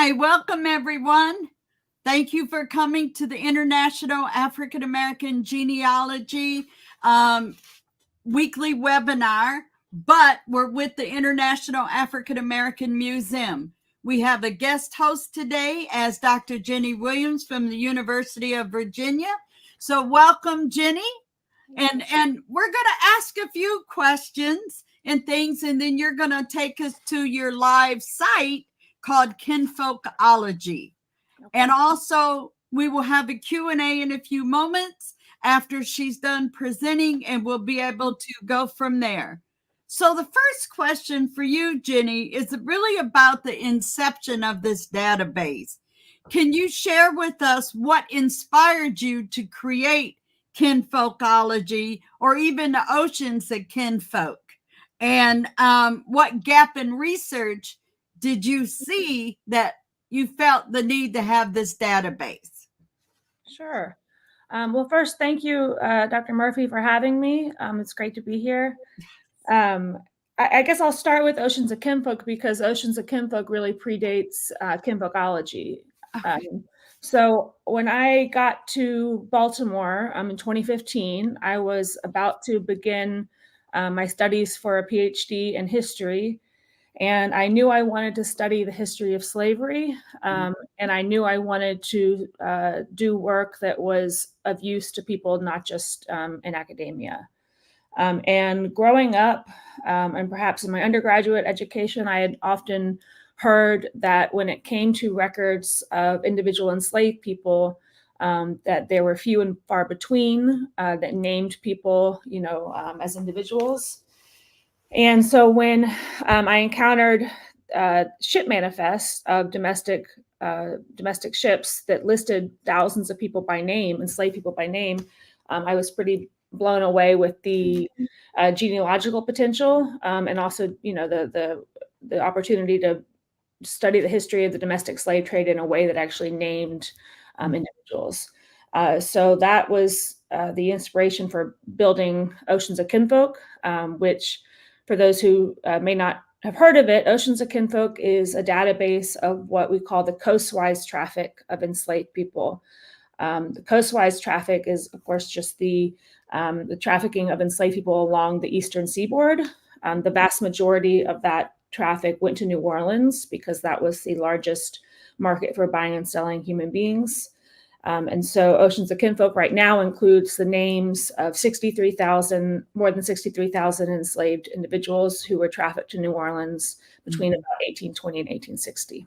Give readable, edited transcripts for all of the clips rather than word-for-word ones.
Hi, welcome everyone. Thank you for coming to the International African American Genealogy weekly webinar, but we're with the International African American Museum. We have a guest host today as Dr. Jenny Williams from the University of Virginia. So welcome, Jenny. And we're going to ask a few questions and things, and then you're going to take us to your live site called Kinfolkology. Okay. And also we will have a Q&A in a few moments after she's done presenting, and we'll be able to go from there. So the first question for you, Jenny, is really about the inception of this database. Can you share with us what inspired you to create Kinfolkology, or even the Oceans of Kinfolk? And what gap in research did you see that you felt the need to have this database? Sure. Well, first, thank you, Dr. Murphy, for having me. It's great to be here. I guess I'll start with Oceans of Kinfolk because Oceans of Kinfolk really predates Kinfolkology. Okay. So when I got to Baltimore in 2015, I was about to begin my studies for a PhD in history. And I knew I wanted to study the history of slavery, and I knew I wanted to do work that was of use to people, not just in academia. And growing up, and perhaps in my undergraduate education, I had often heard that when it came to records of individual enslaved people, that there were few and far between that named people, as individuals. And so when I encountered ship manifests of domestic ships that listed thousands of people by name, enslaved people by name, I was pretty blown away with the genealogical potential, and also, the opportunity to study the history of the domestic slave trade in a way that actually named individuals. So that was the inspiration for building Oceans of Kinfolk, which, for those who may not have heard of it, Oceans of Kinfolk is a database of what we call the coastwise traffic of enslaved people. The coastwise traffic is, of course, just the trafficking of enslaved people along the eastern seaboard. The vast majority of that traffic went to New Orleans because that was the largest market for buying and selling human beings. And so Oceans of Kinfolk right now includes the names of more than 63,000 enslaved individuals who were trafficked to New Orleans between about 1820 and 1860.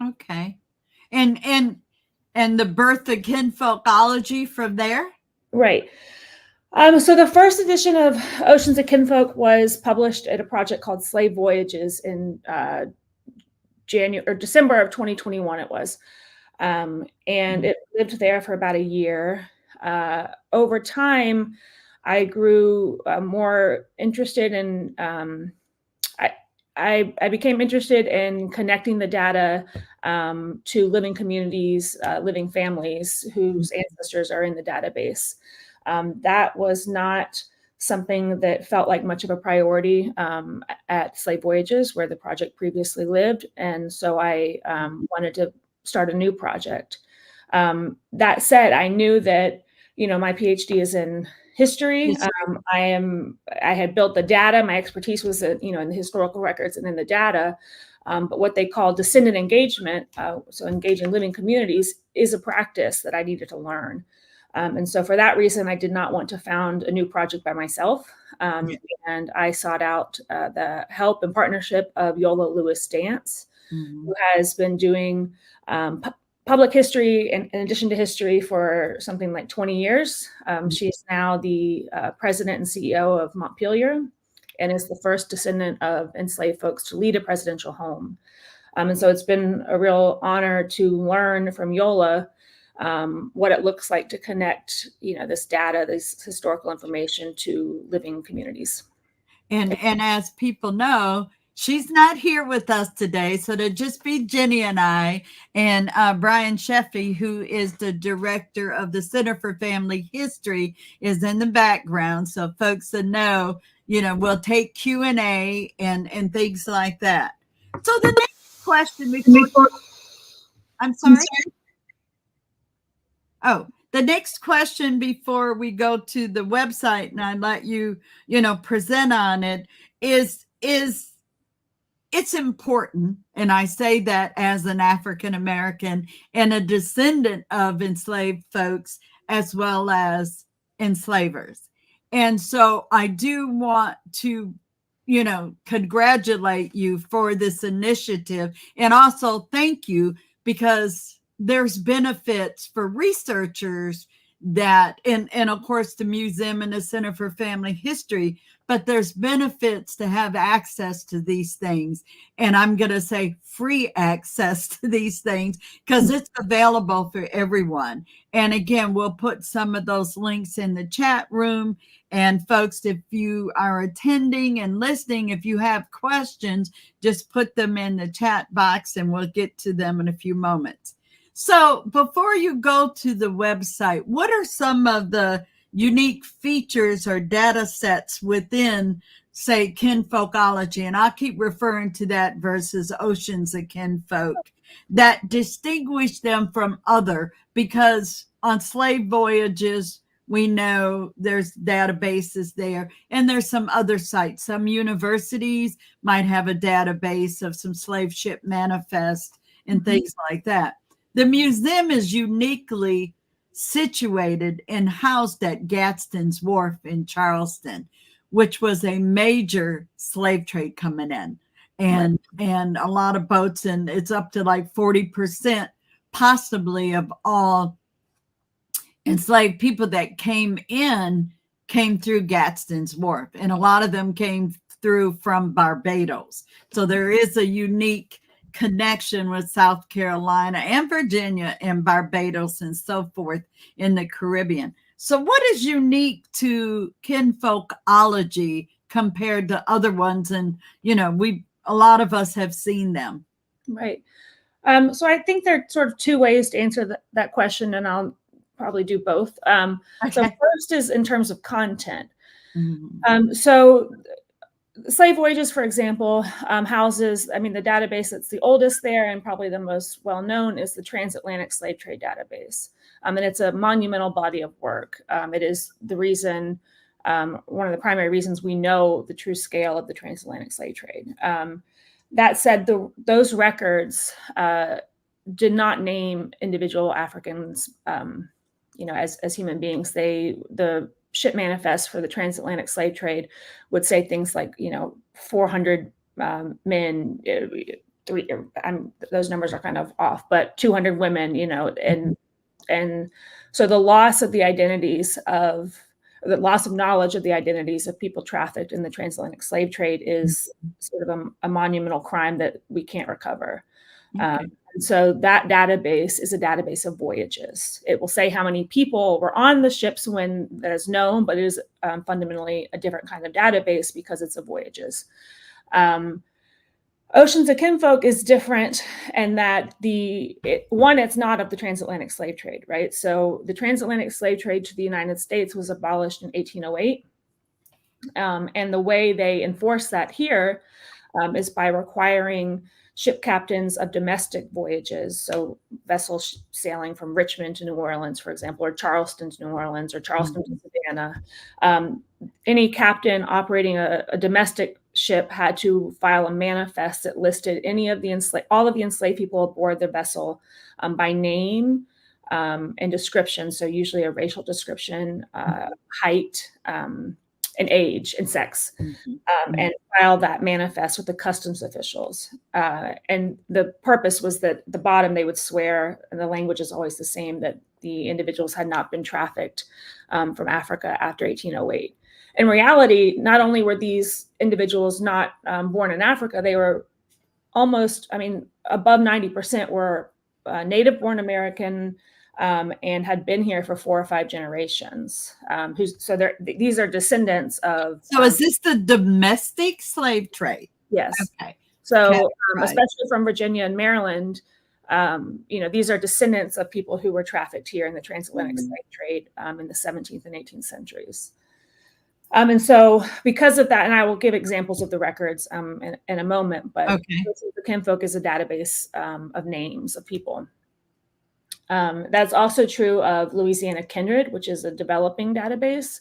Okay. And the birth of Kinfolkology from there? Right. So the first edition of Oceans of Kinfolk was published at a project called Slave Voyages in December of 2021 it was. And it lived there for about a year. Over time, I grew more interested in, I became interested in connecting the data to living communities, living families whose ancestors are in the database. That was not something that felt like much of a priority at Slave Voyages, where the project previously lived. And so I wanted to start a new project. That said, I knew that, my PhD is in history. I had built the data. My expertise was, in the historical records and in the data. But what they call descendant engagement, so engaging living communities, is a practice that I needed to learn. And so for that reason, I did not want to found a new project by myself. And I sought out the help and partnership of Yola Lewis Dance, who has been doing public history in addition to history for something like 20 years. She's now the president and CEO of Montpelier and is the first descendant of enslaved folks to lead a presidential home. And so it's been a real honor to learn from Yola what it looks like to connect, this data, this historical information to living communities. And as people know, she's not here with us today, so it'll just be Jenny and I, and Brian Sheffy, who is the director of the Center for Family History, is in the background. So folks that know, we'll take Q&A and things like that. So the next question before I'm sorry. Oh, the next question before we go to the website and I let you, present on it is it's important, and I say that as an African American and a descendant of enslaved folks as well as enslavers. And so I do want to, congratulate you for this initiative and also thank you because there's benefits for researchers that, and of course, the museum and the Center for Family History, but there's benefits to have access to these things. And I'm going to say free access to these things because it's available for everyone. And again, we'll put some of those links in the chat room. And folks, if you are attending and listening, if you have questions, just put them in the chat box and we'll get to them in a few moments. So before you go to the website, what are some of the unique features or data sets within, say, Kinfolkology, and I'll keep referring to that versus Oceans of Kinfolk, that distinguish them from other? Because on slave voyages, we know there's databases there, and there's some other sites. Some universities might have a database of some slave ship manifest and things like that. The museum is uniquely situated and housed at Gadsden's Wharf in Charleston, which was a major slave trade coming in, and a lot of boats, and it's up to like 40% possibly of all enslaved people that came through Gadsden's Wharf, and a lot of them came through from Barbados. So there is a unique connection with South Carolina and Virginia and Barbados and so forth in the Caribbean. So what is unique to Kinfolkology compared to other ones? And, a lot of us have seen them. Right. So I think there are sort of two ways to answer that question, and I'll probably do both. Okay. So first is in terms of content. So Slave Voyages, for example, houses, the database that's the oldest there and probably the most well-known is the Transatlantic Slave Trade Database. And it's a monumental body of work. It is the reason, one of the primary reasons we know the true scale of the transatlantic slave trade. That said, those records did not name individual Africans, as human beings. The ship manifest for the transatlantic slave trade would say things like, 400 men, those numbers are kind of off, but 200 women, and so the loss of knowledge of the identities of people trafficked in the transatlantic slave trade is sort of a monumental crime that we can't recover. Okay. And so that database is a database of voyages. It will say how many people were on the ships when that is known, but it is fundamentally a different kind of database because it's of voyages. Oceans of Kinfolk is different in that it's not of the transatlantic slave trade, right? So the transatlantic slave trade to the United States was abolished in 1808. And the way they enforce that here is by requiring ship captains of domestic voyages, so vessels sailing from Richmond to New Orleans, for example, or Charleston to New Orleans, or Charleston to Savannah. Any captain operating a domestic ship had to file a manifest that listed all of the enslaved people aboard the vessel by name and description, so usually a racial description, height, and age and sex, and file that manifest with the customs officials. And the purpose was that the bottom they would swear, and the language is always the same, that the individuals had not been trafficked from Africa after 1808. In reality, not only were these individuals not born in Africa, they were above 90% were native-born American, and had been here for 4 or 5 generations. These are descendants of. So is this the domestic slave trade? Yes. Okay. So especially from Virginia and Maryland, these are descendants of people who were trafficked here in the transatlantic slave trade in the 17th and 18th centuries. And so because of that, and I will give examples of the records in a moment, but the Kinfolk is a database of names of people. That's also true of Louisiana Kindred, which is a developing database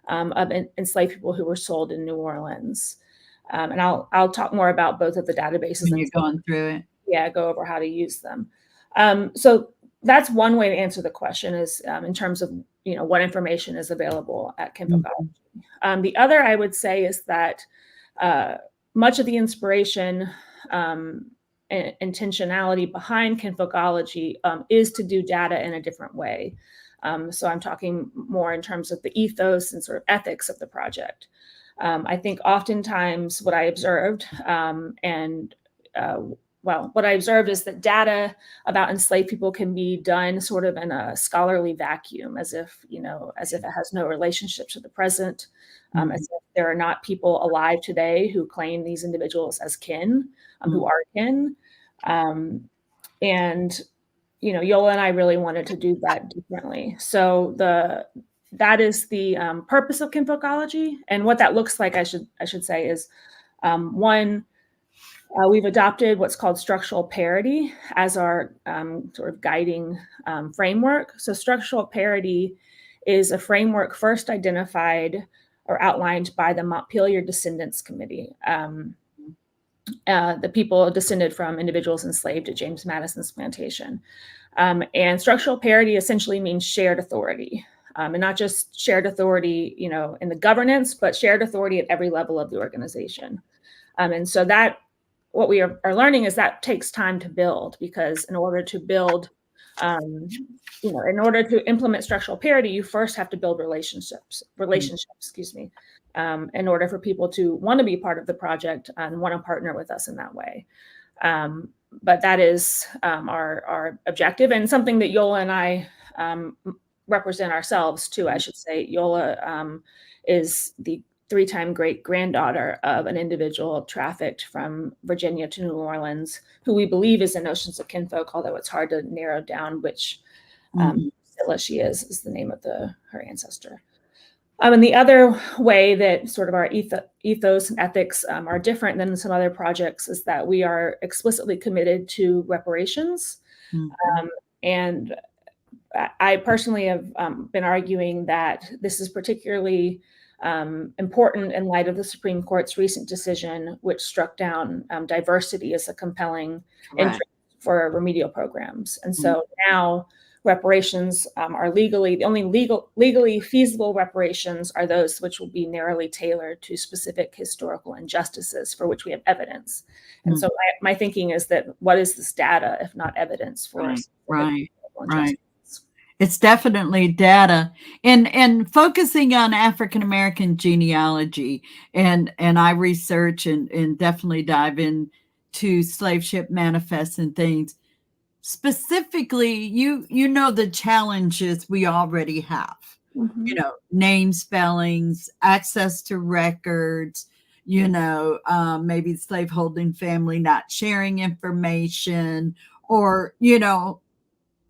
of enslaved people who were sold in New Orleans. And I'll talk more about both of the databases. When you're going through it. Yeah, go over how to use them. So that's one way to answer the question, is in terms of what information is available at Kinfolkology. The other, I would say, is that much of the inspiration and intentionality behind Kinfolkology is to do data in a different way. So I'm talking more in terms of the ethos and sort of ethics of the project. I think oftentimes what I observed what I observed is that data about enslaved people can be done sort of in a scholarly vacuum, as if it has no relationship to the present, as if there are not people alive today who claim these individuals as kin, who are kin. And Yola and I really wanted to do that differently. So that is the purpose of Kinfolkology, and what that looks like, I should say, is one. We've adopted what's called structural parity as our sort of guiding framework. So structural parity is a framework first identified or outlined by the Montpelier Descendants Committee, the people descended from individuals enslaved at James Madison's plantation. And structural parity essentially means shared authority, and not just shared authority, in the governance, but shared authority at every level of the organization. And so that what we are learning is that takes time to build, because in order to build, in order to implement structural parity, you first have to build relationships, in order for people to want to be part of the project and want to partner with us in that way. But that is our objective, and something that Yola and I represent ourselves too, I should say. Yola is the 3-time great-granddaughter of an individual trafficked from Virginia to New Orleans, who we believe is in Oceans of Kinfolk, although it's hard to narrow down which Scylla she is the name of her ancestor. And the other way that sort of our ethos and ethics are different than some other projects is that we are explicitly committed to reparations. And I personally have been arguing that this is particularly important in light of the Supreme Court's recent decision, which struck down diversity as a compelling interest for remedial programs. And so now reparations are the only legally feasible reparations are those which will be narrowly tailored to specific historical injustices for which we have evidence. And so my thinking is that what is this data if not evidence for right. It's definitely data, and focusing on African American genealogy, and I research and definitely dive into slave ship manifests and things. Specifically, you know the challenges we already have. Name spellings, access to records. Maybe the slaveholding family not sharing information, or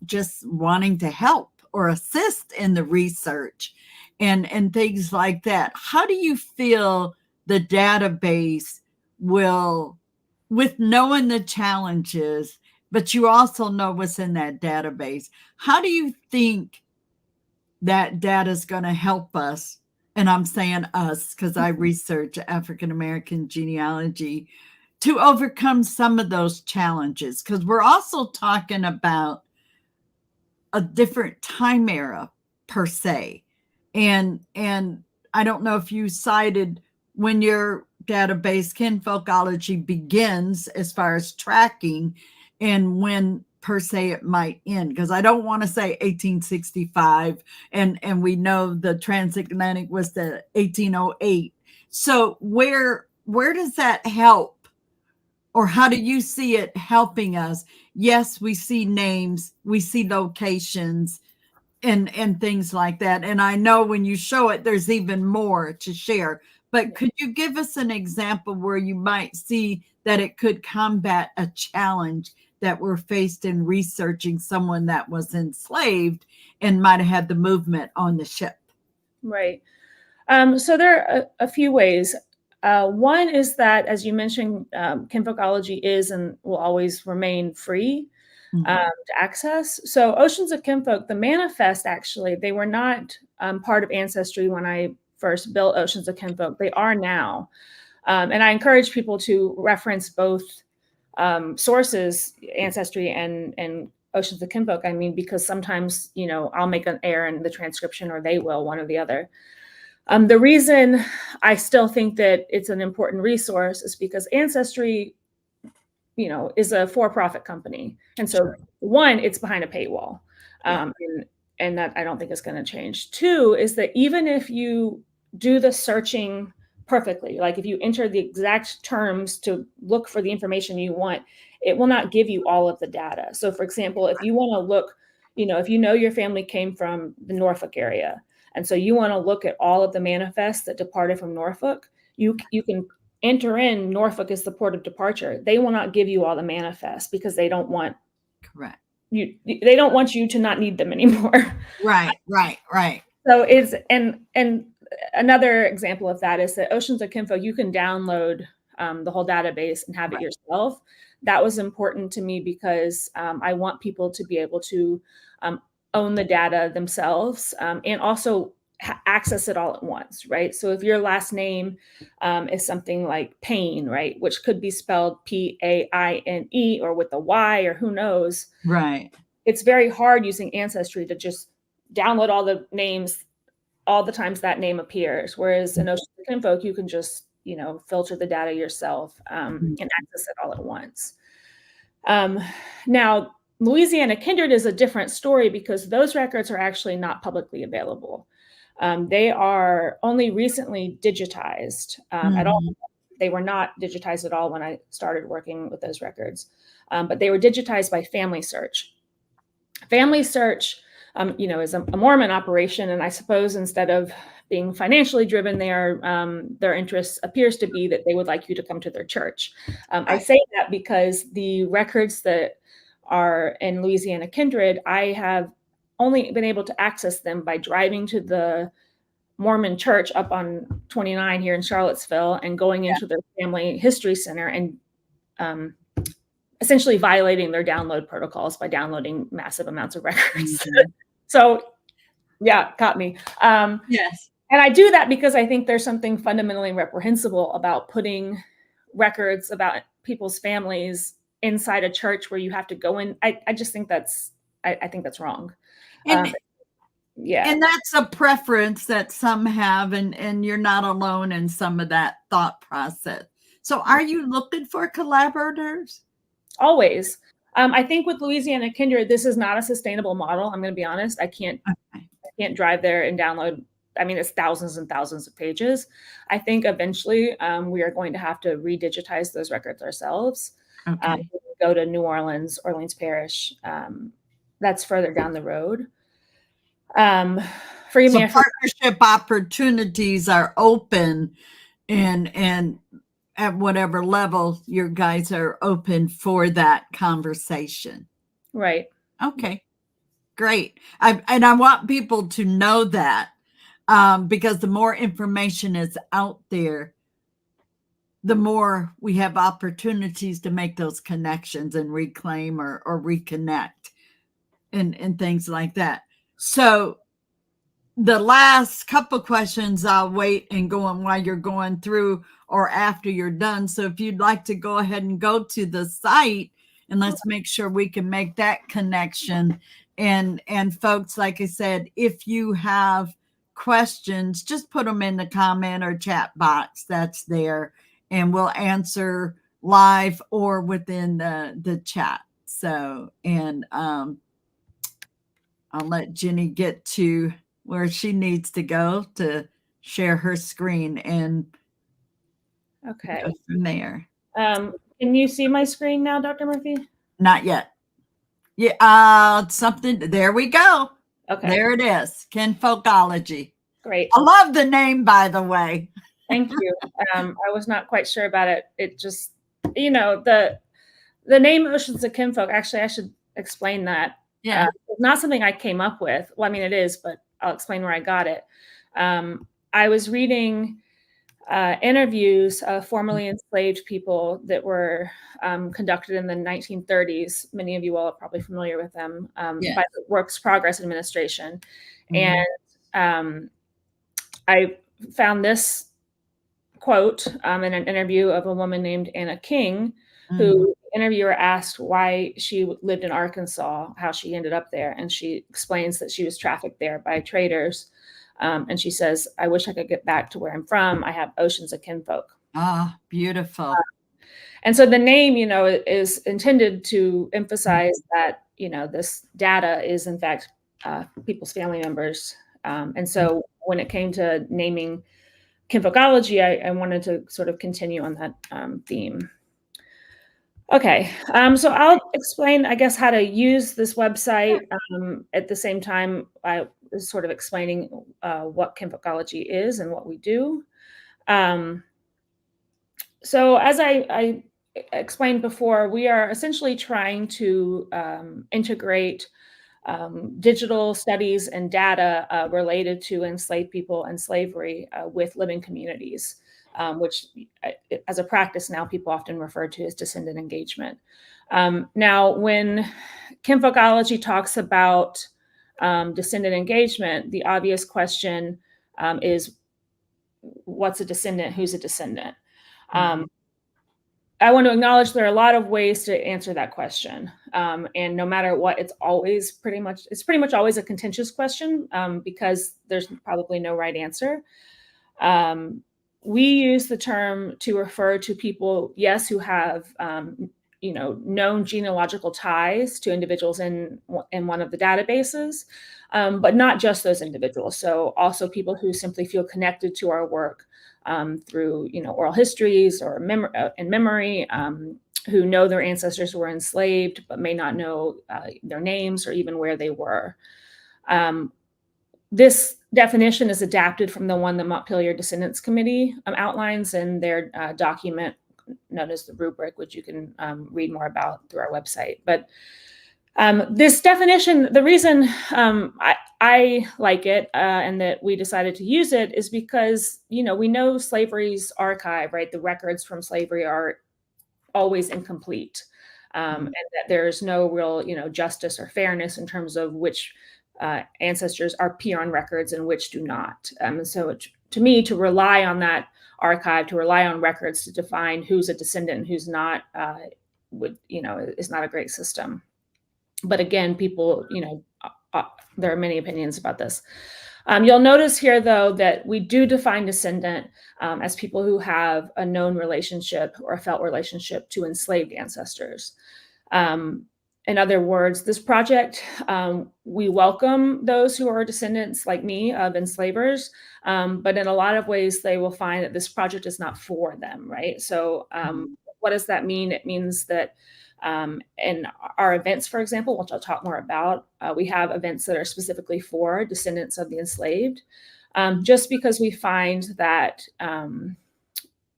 just wanting to help or assist in the research and things like that. How do you feel the database will, with knowing the challenges, but you also know what's in that database, how do you think that data is going to help us? And I'm saying us because I research African American genealogy, to overcome some of those challenges, because we're also talking about a different time era per se. And I don't know if you cited when your database Kinfolkology begins as far as tracking, and when per se it might end, because I don't want to say 1865 and we know the transatlantic was the 1808. So where does that help? Or how do you see it helping us? Yes, we see names, we see locations and things like that. And I know when you show it, there's even more to share. But could you give us an example where you might see that it could combat a challenge that we're faced in researching someone that was enslaved and might have had the movement on the ship? Right. So there are a few ways. One is that, as you mentioned, Kinfolkology is and will always remain free. to access. So Oceans of Kinfolk, the manifest, actually, they were not part of Ancestry when I first built Oceans of Kinfolk. They are now. And I encourage people to reference both sources, Ancestry and Oceans of Kinfolk. I mean, because sometimes, I'll make an error in the transcription, or they will, one or the other. The reason I still think that it's an important resource is because Ancestry, is a for-profit company. And so one, it's behind a paywall. And that I don't think is going to change. Two is that even if you do the searching perfectly, like if you enter the exact terms to look for the information you want, it will not give you all of the data. So for example, if you want to look, if your family came from the Norfolk area, and so you want to look at all of the manifests that departed from Norfolk, you can enter in Norfolk as the port of departure. They will not give you all the manifests because they don't want they don't want you to not need them anymore. Right. So and another example of that is that Oceans of Kinfolk, you can download the whole database and have it yourself. That was important to me because I want people to be able to own the data themselves and also access it all at once, right? So if your last name is something like Payne, right, which could be spelled Paine or with a Y or who knows, right? It's very hard using Ancestry to just download all the names all the times that name appears. Whereas in Oceans of Kinfolk, you can just filter the data yourself and access it all at once. Now, Louisiana Kindred is a different story because those records are actually not publicly available. They are only recently digitized at all. They were not digitized at all when I started working with those records, but they were digitized by Family Search. Family Search, is a Mormon operation, and I suppose instead of being financially driven, their interest appears to be that they would like you to come to their church. I say that because the records that are in Louisiana Kindred, I have only been able to access them by driving to the Mormon church up on 29 here in Charlottesville and going into their family history center and essentially violating their download protocols by downloading massive amounts of records. So yeah, caught me. Yes. And I do that because I think there's something fundamentally reprehensible about putting records about people's families inside a church where you have to go in. I just think I think that's wrong. And that's a preference that some have, and you're not alone in some of that thought process. So are you looking for collaborators? Always. I think with Louisiana Kindred, this is not a sustainable model. I'm going to be honest. I can't drive there and download. I mean, it's thousands and thousands of pages. I think eventually we are going to have to redigitize those records ourselves. Go to New Orleans Parish. That's further down the road. So partnership opportunities are open, and at whatever level your guys are open for that conversation. Right. Okay, great. I want people to know that because the more information is out there, the more we have opportunities to make those connections and reclaim or reconnect and things like that. So the last couple questions I'll wait and go on while you're going through or after you're done. So if you'd like to go ahead and go to the site, and let's make sure we can make that connection. And folks, like I said, if you have questions, just put them in the comment or chat box that's there, and we'll answer live or within the chat. So, and I'll let Jenny get to where she needs to go to share her screen and go from there. Can you see my screen now, Dr. Murphy? Not yet. Yeah, something. There we go. Okay. There it is. Kinfolkology. Great. I love the name, by the way. Thank you. I was not quite sure about it. It just, the name Oceans of Kinfolk, actually, I should explain that. Yeah. It's not something I came up with. Well, I mean, it is, but I'll explain where I got it. I was reading interviews of formerly enslaved people that were conducted in the 1930s. Many of you all are probably familiar with them, Yes. by the Works Progress Administration. Mhm. And I found this quote in an interview of a woman named Anna King, who the interviewer asked why she lived in Arkansas, how she ended up there. And she explains that she was trafficked there by traders. And she says, "I wish I could get back to where I'm from. I have oceans of kinfolk." Ah, beautiful. And so the name, is intended to emphasize that, this data is in fact people's family members. And so when it came to naming Kinfolkology, I wanted to sort of continue on that theme. Okay, so I'll explain, I guess, how to use this website. At the same time, I was sort of explaining what Kinfolkology is and what we do. So as I explained before, we are essentially trying to integrate digital studies and data related to enslaved people and slavery with living communities, which as a practice now people often refer to as descendant engagement. Now, when Kinfolkology talks about descendant engagement, the obvious question is, what's a descendant? Who's a descendant? I want to acknowledge there are a lot of ways to answer that question. And no matter what, it's pretty much always a contentious question because there's probably no right answer. We use the term to refer to people, yes, who have known genealogical ties to individuals in one of the databases, but not just those individuals. So also people who simply feel connected to our work through oral histories or in memory, who know their ancestors were enslaved but may not know their names or even where they were. This definition is adapted from the one the Montpelier Descendants Committee outlines in their document known as the rubric, which you can read more about through our website. But this definition, the reason I like it and that we decided to use it is because, we know slavery's archive, right? The records from slavery are always incomplete. And that there's no real, justice or fairness in terms of which ancestors appear on records and which do not. And so to me, to rely on that archive, to rely on records to define who's a descendant and who's not, is not a great system. But again, people, there are many opinions about this. You'll notice here, though, that we do define descendant as people who have a known relationship or a felt relationship to enslaved ancestors. In other words, this project, we welcome those who are descendants like me of enslavers, but in a lot of ways, they will find that this project is not for them, right? So what does that mean? It means that in our events, for example, which I'll talk more about, we have events that are specifically for descendants of the enslaved, just because we find that,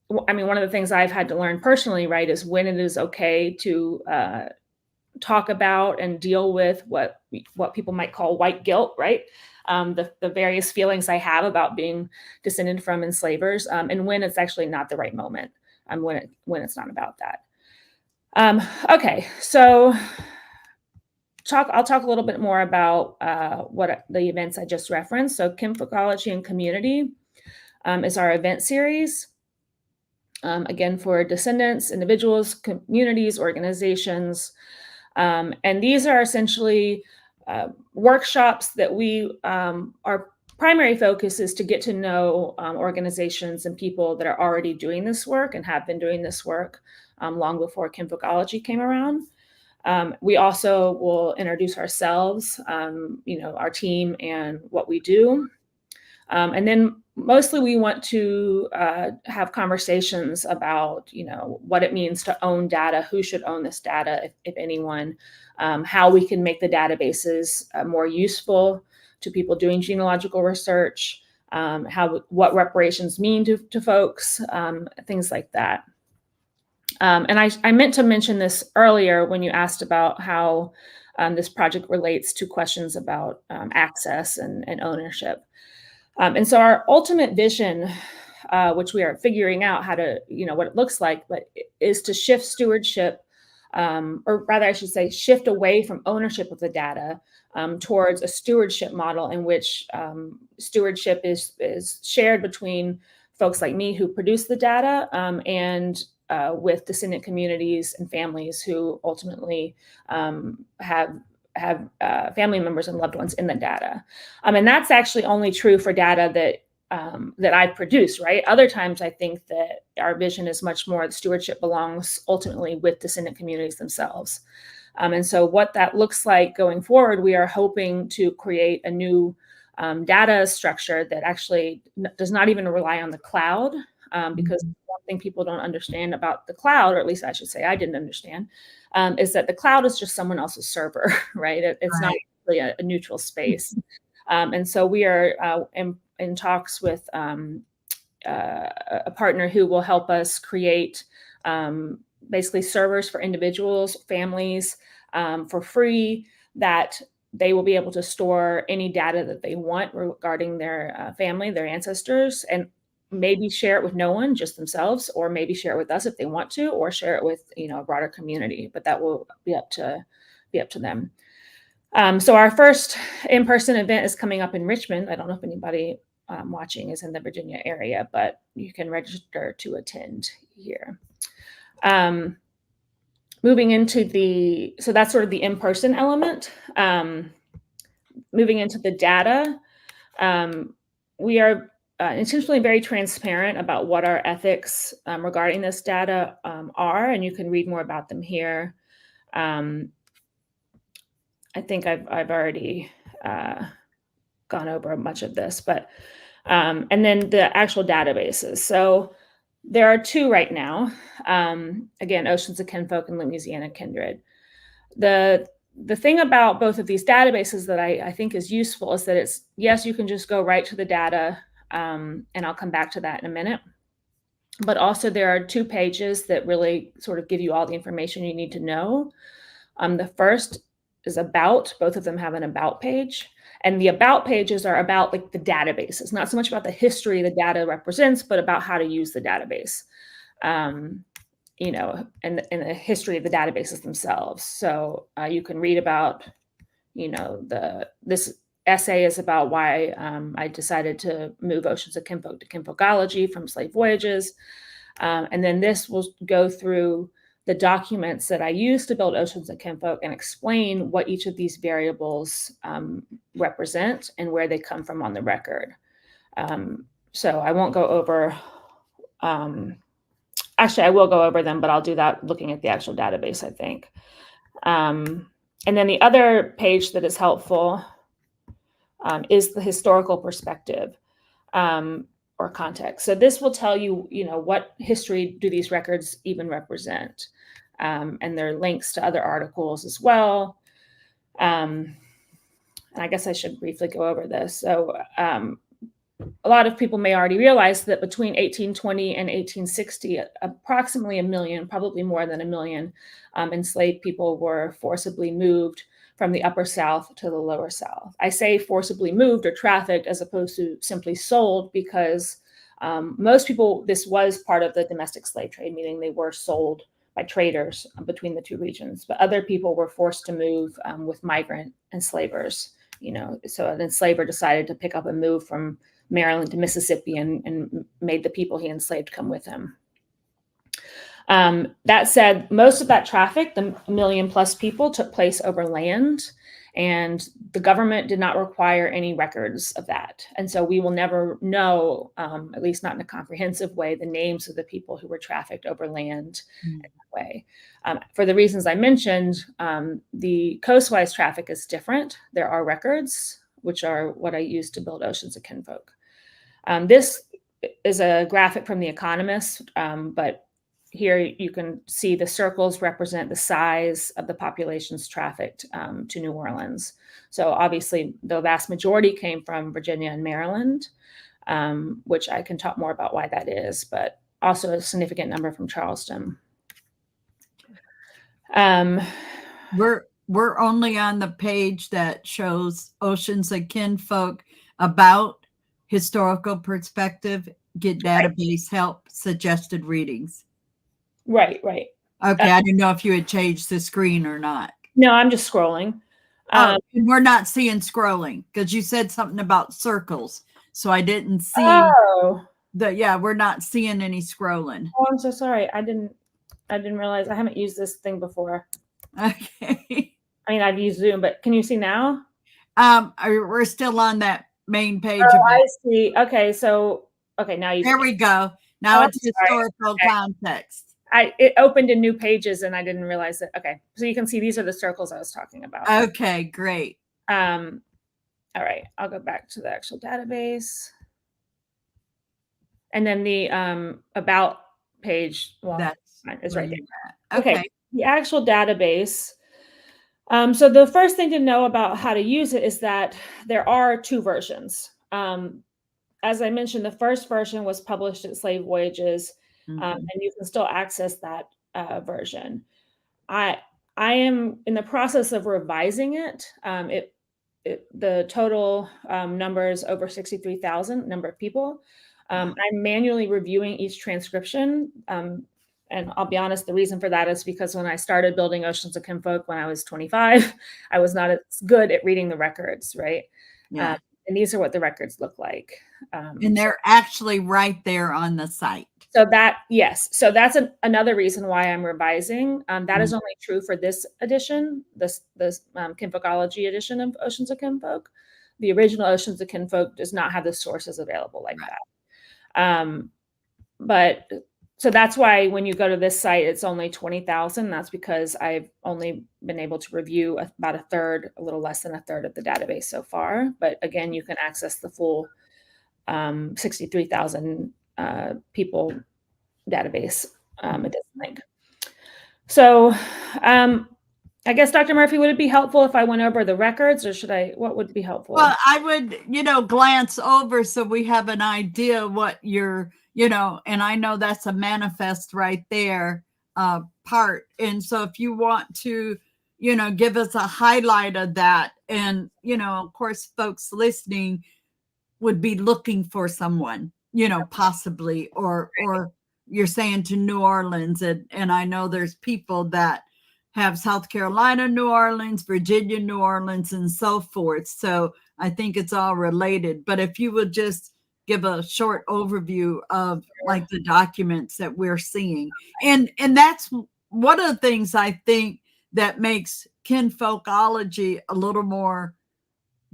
one of the things I've had to learn personally, right, is when it is okay to talk about and deal with what people might call white guilt, right? The various feelings I have about being descended from enslavers, and when it's actually not the right moment, when it's not about that. Okay, so I'll talk a little bit more about what the events I just referenced. So Kinfolkology and Community is our event series. Again, for descendants, individuals, communities, organizations. And these are essentially workshops that our primary focus is to get to know organizations and people that are already doing this work and have been doing this work long before Kinfolkology came around. We also will introduce ourselves, our team and what we do. And then mostly we want to have conversations about, what it means to own data, who should own this data, if anyone, how we can make the databases more useful to people doing genealogical research, what reparations mean to folks, things like that. And I meant to mention this earlier when you asked about how this project relates to questions about access and ownership. And so our ultimate vision which we are figuring out how to, what it looks like, but is to shift stewardship, or rather I should say shift away from ownership of the data towards a stewardship model in which stewardship is shared between folks like me who produce the data and with descendant communities and families who ultimately have family members and loved ones in the data. And that's actually only true for data that I produce, right? Other times I think that our vision is much more the stewardship belongs ultimately with descendant communities themselves. And so what that looks like going forward, we are hoping to create a new data structure that actually does not even rely on the cloud, because one thing people don't understand about the cloud, or at least I should say I didn't understand, is that the cloud is just someone else's server, right? It's not really a neutral space. And so we are in talks with a partner who will help us create basically servers for individuals, families, for free, that they will be able to store any data that they want regarding their family, their ancestors, and maybe share it with no one, just themselves, or maybe share it with us if they want to, or share it with a broader community. But that will be up to them. So our first in-person event is coming up in Richmond. I don't know if anybody watching is in the Virginia area, but you can register to attend here. Moving into so that's sort of the in-person element. Moving into the data, we are intentionally very transparent about what our ethics regarding this data are, and you can read more about them here. I think I've already gone over much of this, but and then the actual databases. So there are two right now. Again, Oceans of Kinfolk and Louisiana Kindred. The thing about both of these databases that I think is useful is that yes, you can just go right to the data, and I'll come back to that in a minute. But also there are 2 pages that really sort of give you all the information you need to know. The first is about, both of them have an about page. And the about pages are about like the databases, not so much about the history the data represents, but about how to use the database, and the history of the databases themselves. So you can read about, this essay is about why I decided to move Oceans of Kinfolk to Kinfolkology from slave voyages. And then this will go through the documents that I use to build Oceans of Kinfolk and explain what each of these variables represent and where they come from on the record. So I won't go over, actually I will go over them, but I'll do that looking at the actual database, I think. And then the other page that is helpful is the historical perspective or context. So this will tell you, what history do these records even represent? And there are links to other articles as well. And I guess I should briefly go over this. So a lot of people may already realize that between 1820 and 1860, approximately 1 million, probably more than 1 million, enslaved people were forcibly moved from the upper South to the lower South. I say forcibly moved or trafficked as opposed to simply sold because most people, this was part of the domestic slave trade, meaning they were sold by traders between the 2 regions. But other people were forced to move with migrant enslavers. So an enslaver decided to pick up and move from Maryland to Mississippi and made the people he enslaved come with him. That said, most of that traffic, the 1 million plus people, took place over land, and the government did not require any records of that. And so we will never know, at least not in a comprehensive way, the names of the people who were trafficked over land in that way. For the reasons I mentioned, the coastwise traffic is different. There are records, which are what I use to build Oceans of Kinfolk. This is a graphic from The Economist, but here you can see the circles represent the size of the populations trafficked to New Orleans. So obviously the vast majority came from Virginia and Maryland, which I can talk more about why that is, but also a significant number from Charleston. We're only on the page that shows Oceans of Kinfolk about. historical perspective, get database help, suggested readings. Right. Okay, I didn't know if you had changed the screen or not. No, I'm just scrolling. And we're not seeing scrolling because you said something about circles. So I didn't see we're not seeing any scrolling. Oh, I'm so sorry. I didn't realize. I haven't used this thing before. Okay. I mean, I've used Zoom, but can you see now? We're still on that main page. Oh, I see. Okay, so now you. There we go. Now it's historical context. It opened in new pages and I didn't realize it. Okay, so you can see these are the circles I was talking about. Okay, great. All right, I'll go back to the actual database. And then the about page, is right there. Okay, the actual database. So the first thing to know about how to use it is that there are two versions. As I mentioned, the first version was published at Slave Voyages, and you can still access that version. I am in the process of revising it. The total number is over 63,000 number of people. I'm manually reviewing each transcription. And I'll be honest, the reason for that is because when I started building Oceans of Kinfolk when I was 25, I was not as good at reading the records, right? Yeah. And these are what the records look like. And they're actually right there on the site. So that's another reason why I'm revising. That is only true for this edition, this Kinfolkology edition of Oceans of Kinfolk. The original Oceans of Kinfolk does not have the sources available like that. But so that's why when you go to this site, it's only 20,000. That's because I've only been able to review about a third, a little less than a third of the database so far. But again, you can access the full 63,000 people database at this link. So I guess, Dr. Murphy, would it be helpful if I went over the records, or what would be helpful? Well, I would, glance over so we have an idea what you're, and I know that's a manifest right there part. And so if you want to, give us a highlight of that, and, of course, folks listening would be looking for someone, possibly, or you're saying to New Orleans. And I know there's people that have South Carolina, New Orleans, Virginia, New Orleans, and so forth. So I think it's all related. But if you would just give a short overview of like the documents that we're seeing. And that's one of the things I think that makes Kinfolkology a little more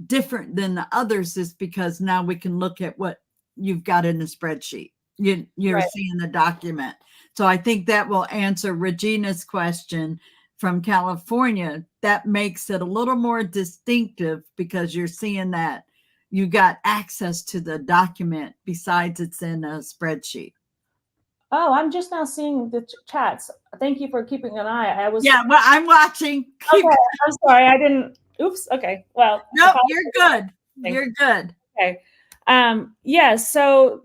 different than the others, is because now we can look at what you've got in the spreadsheet. You're seeing the document. So I think that will answer Regina's question from California. That makes it a little more distinctive because you're seeing that you got access to the document besides it's in a spreadsheet. Oh, I'm just now seeing the chats. Thank you for keeping an eye. Well, I'm watching. Okay, I'm sorry. I didn't. Oops. Okay. Well, no, you're good. You're good. Okay. So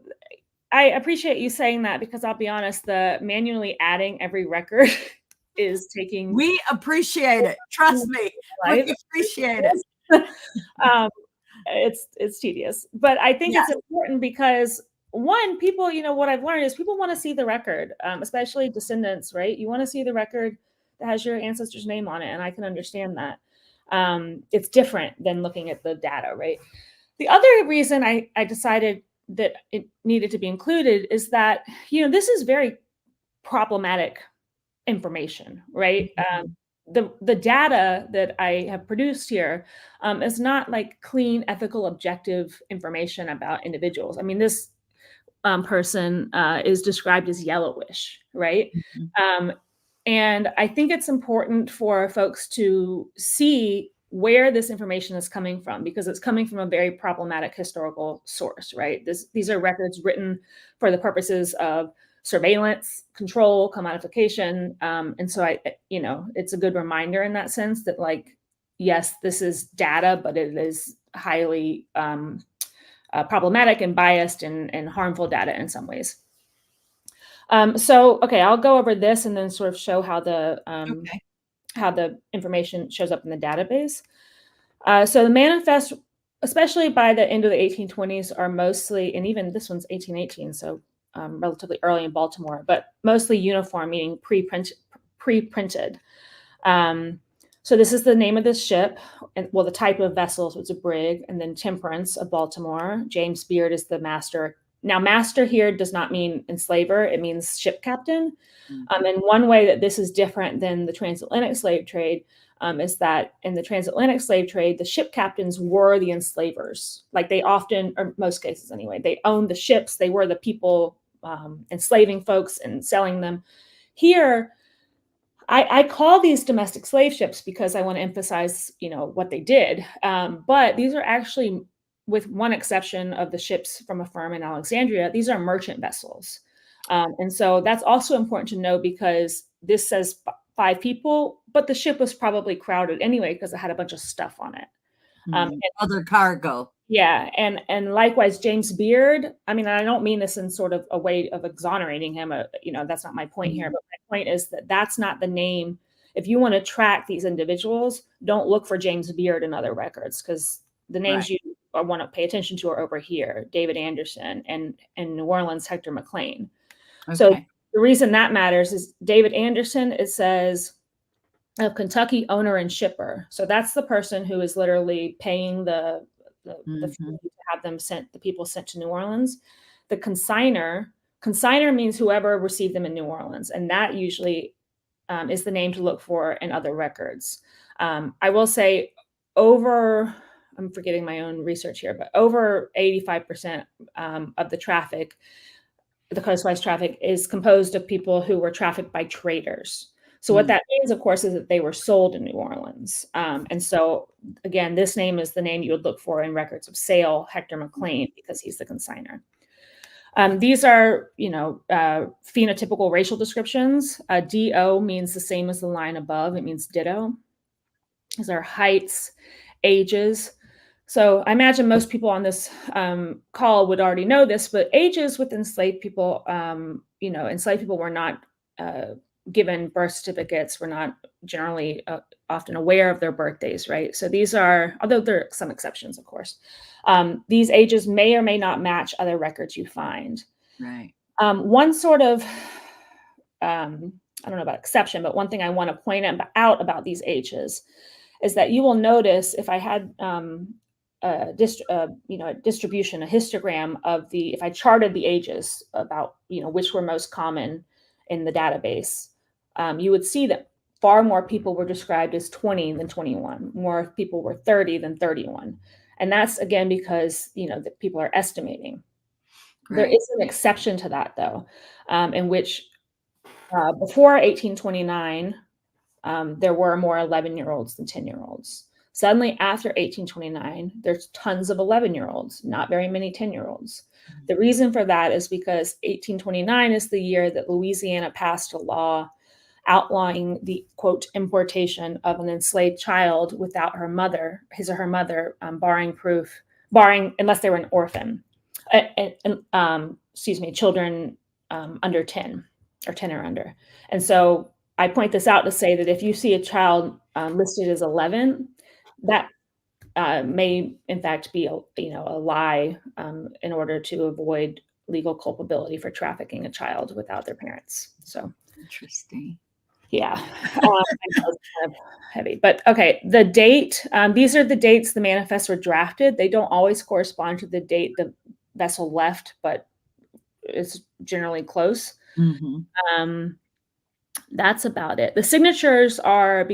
I appreciate you saying that, because I'll be honest, the manually adding every record is taking. We appreciate it. Trust me. Right? We appreciate it. It's tedious, but I think it's important because, one, people, what I've learned is people want to see the record, especially descendants, right? You want to see the record that has your ancestor's name on it. And I can understand that. It's different than looking at the data, right? The other reason I decided that it needed to be included is that, this is very problematic information, right? The data that I have produced here is not like clean, ethical, objective information about individuals. I mean, this person is described as yellowish, right? And I think it's important for folks to see where this information is coming from, because it's coming from a very problematic historical source, right? These are records written for the purposes of surveillance, control, commodification. And so it's a good reminder in that sense that, like, yes, this is data, but it is highly problematic and biased and harmful data in some ways. I'll go over this and then sort of show how the information shows up in the database. So the manifest especially by the end of the 1820s, are mostly, and even this one's 1818, so relatively early in Baltimore, but mostly uniform, meaning pre-printed. So this is the name of this ship, and well, the type of vessels was a brig, and then Temperance of Baltimore. James Beard is the master. Now, master here does not mean enslaver; it means ship captain. And one way that this is different than the transatlantic slave trade is that in the transatlantic slave trade, the ship captains were the enslavers. Like they often, or most cases anyway, they owned the ships. They were the people enslaving folks and selling them. Here, I call these domestic slave ships because I want to emphasize, what they did. But these are actually, with one exception of the ships from a firm in Alexandria, these are merchant vessels. And so that's also important to know because this says 5 people, but the ship was probably crowded anyway because it had a bunch of stuff on it. And other cargo. Yeah, and likewise, James Beard. I mean, I don't mean this in sort of a way of exonerating him. That's not my point here. But my point is that that's not the name. If you want to track these individuals, don't look for James Beard in other records because the names you want to pay attention to are over here: David Anderson and in New Orleans, Hector McLean. Okay. So the reason that matters is David Anderson. It says of Kentucky owner and shipper. So that's the person who is literally paying the fee to have them sent, the people sent to New Orleans. The consigner means whoever received them in New Orleans. And that usually is the name to look for in other records. I will say I'm forgetting my own research here, but over 85% of the traffic, the coastwise traffic, is composed of people who were trafficked by traders. So what that means, of course, is that they were sold in New Orleans. And so, again, this name is the name you would look for in records of sale, Hector McLean, because he's the consigner. These are, phenotypical racial descriptions. DO means the same as the line above. It means ditto. These are heights, ages. So I imagine most people on this call would already know this, but ages with enslaved people, enslaved people were not given birth certificates. We're not generally often aware of their birthdays, right? So these are, although there are some exceptions, of course, these ages may or may not match other records you find. Right. One sort of, I don't know about exception, but one thing I want to point out about these ages is that you will notice if I had a distribution, a histogram of if I charted the ages about, which were most common in the database, you would see that far more people were described as 20 than 21. More people were 30 than 31. And that's, again, because, that people are estimating. Right. There is an exception to that, though, in which before 1829, there were more 11-year-olds than 10-year-olds. Suddenly, after 1829, there's tons of 11-year-olds, not very many 10-year-olds. The reason for that is because 1829 is the year that Louisiana passed a law outlawing the, quote, importation of an enslaved child without his or her mother, barring unless they were an orphan, children under 10 or 10 or under. And so I point this out to say that if you see a child listed as 11, that may in fact be a lie in order to avoid legal culpability for trafficking a child without their parents. So interesting. Yeah, I know it's kind of heavy, but okay. The date, these are the dates the manifests were drafted. They don't always correspond to the date the vessel left, but it's generally close. That's about it. The signatures are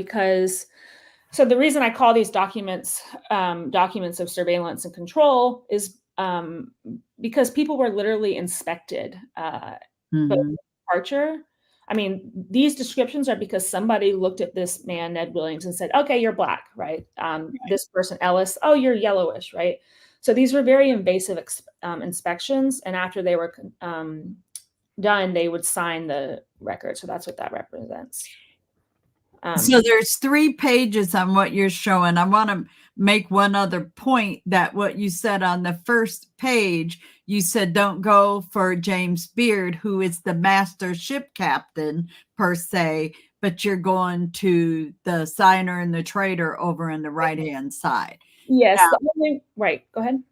so the reason I call these documents documents of surveillance and control is because people were literally inspected. But departure, I mean, these descriptions are because somebody looked at this man, Ned Williams, and said, okay, you're Black, right? This person, Ellis, oh, you're yellowish, right? So these were very invasive inspections. And after they were done, they would sign the record. So that's what that represents. So there's 3 pages on what you're showing. I want to make one other point that what you said on the first page, you said don't go for James Beard, who is the master ship captain per se, but you're going to the signer and the trader over on the right-hand side. Yes. Right. Go ahead.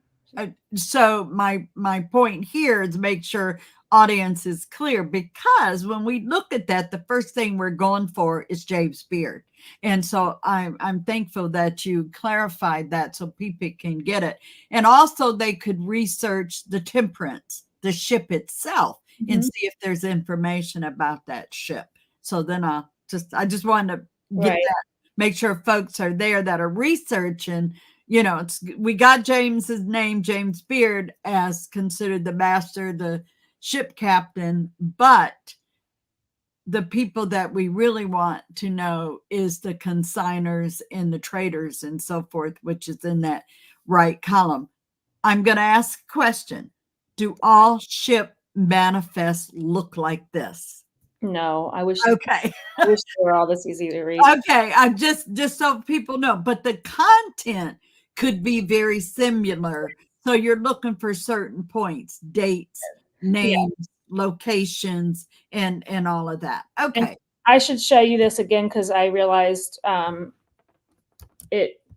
So my point here is make sure audience is clear, because when we look at that, the first thing we're going for is James Beard. And so I'm thankful that you clarified that so people can get it. And also they could research the Temperance, the ship itself, and see if there's information about that ship. So then I just wanted to get that, make sure folks are there that are researching. We got James's name, James Beard, as considered the master, the ship captain, but the people that we really want to know is the consigners and the traders and so forth, which is in that right column. I'm going to ask a question. Do all ship manifests look like this? No, I wish. Okay. I wish they were all this easy to read. Okay, I'm just so people know, but the content could be very similar. So you're looking for certain points, dates, names, locations, and all of that. Okay. And I should show you this again because I realized I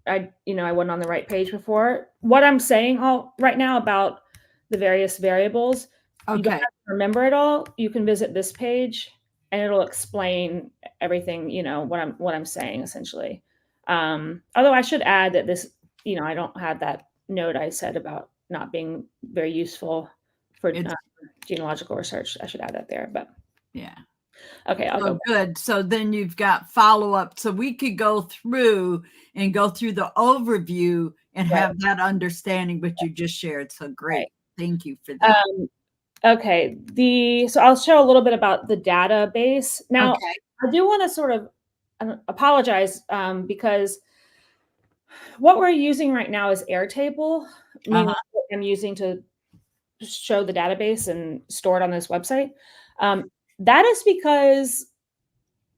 wasn't on the right page before. What I'm saying right now about the various variables, you don't have to remember it all. You can visit this page and it'll explain everything, what I'm saying essentially. Although I should add that this, I don't have that note I said about not being very useful for genealogical research. I should add that there, but yeah. Okay, I'll go. Good. So then you've got follow-up. So we could go through the overview and have that understanding what you just shared. So great. Thank you for that. Okay. So I'll show a little bit about the database. Now, I do want to sort of apologize because what we're using right now is Airtable. What I'm using to show the database and store it on this website. That is because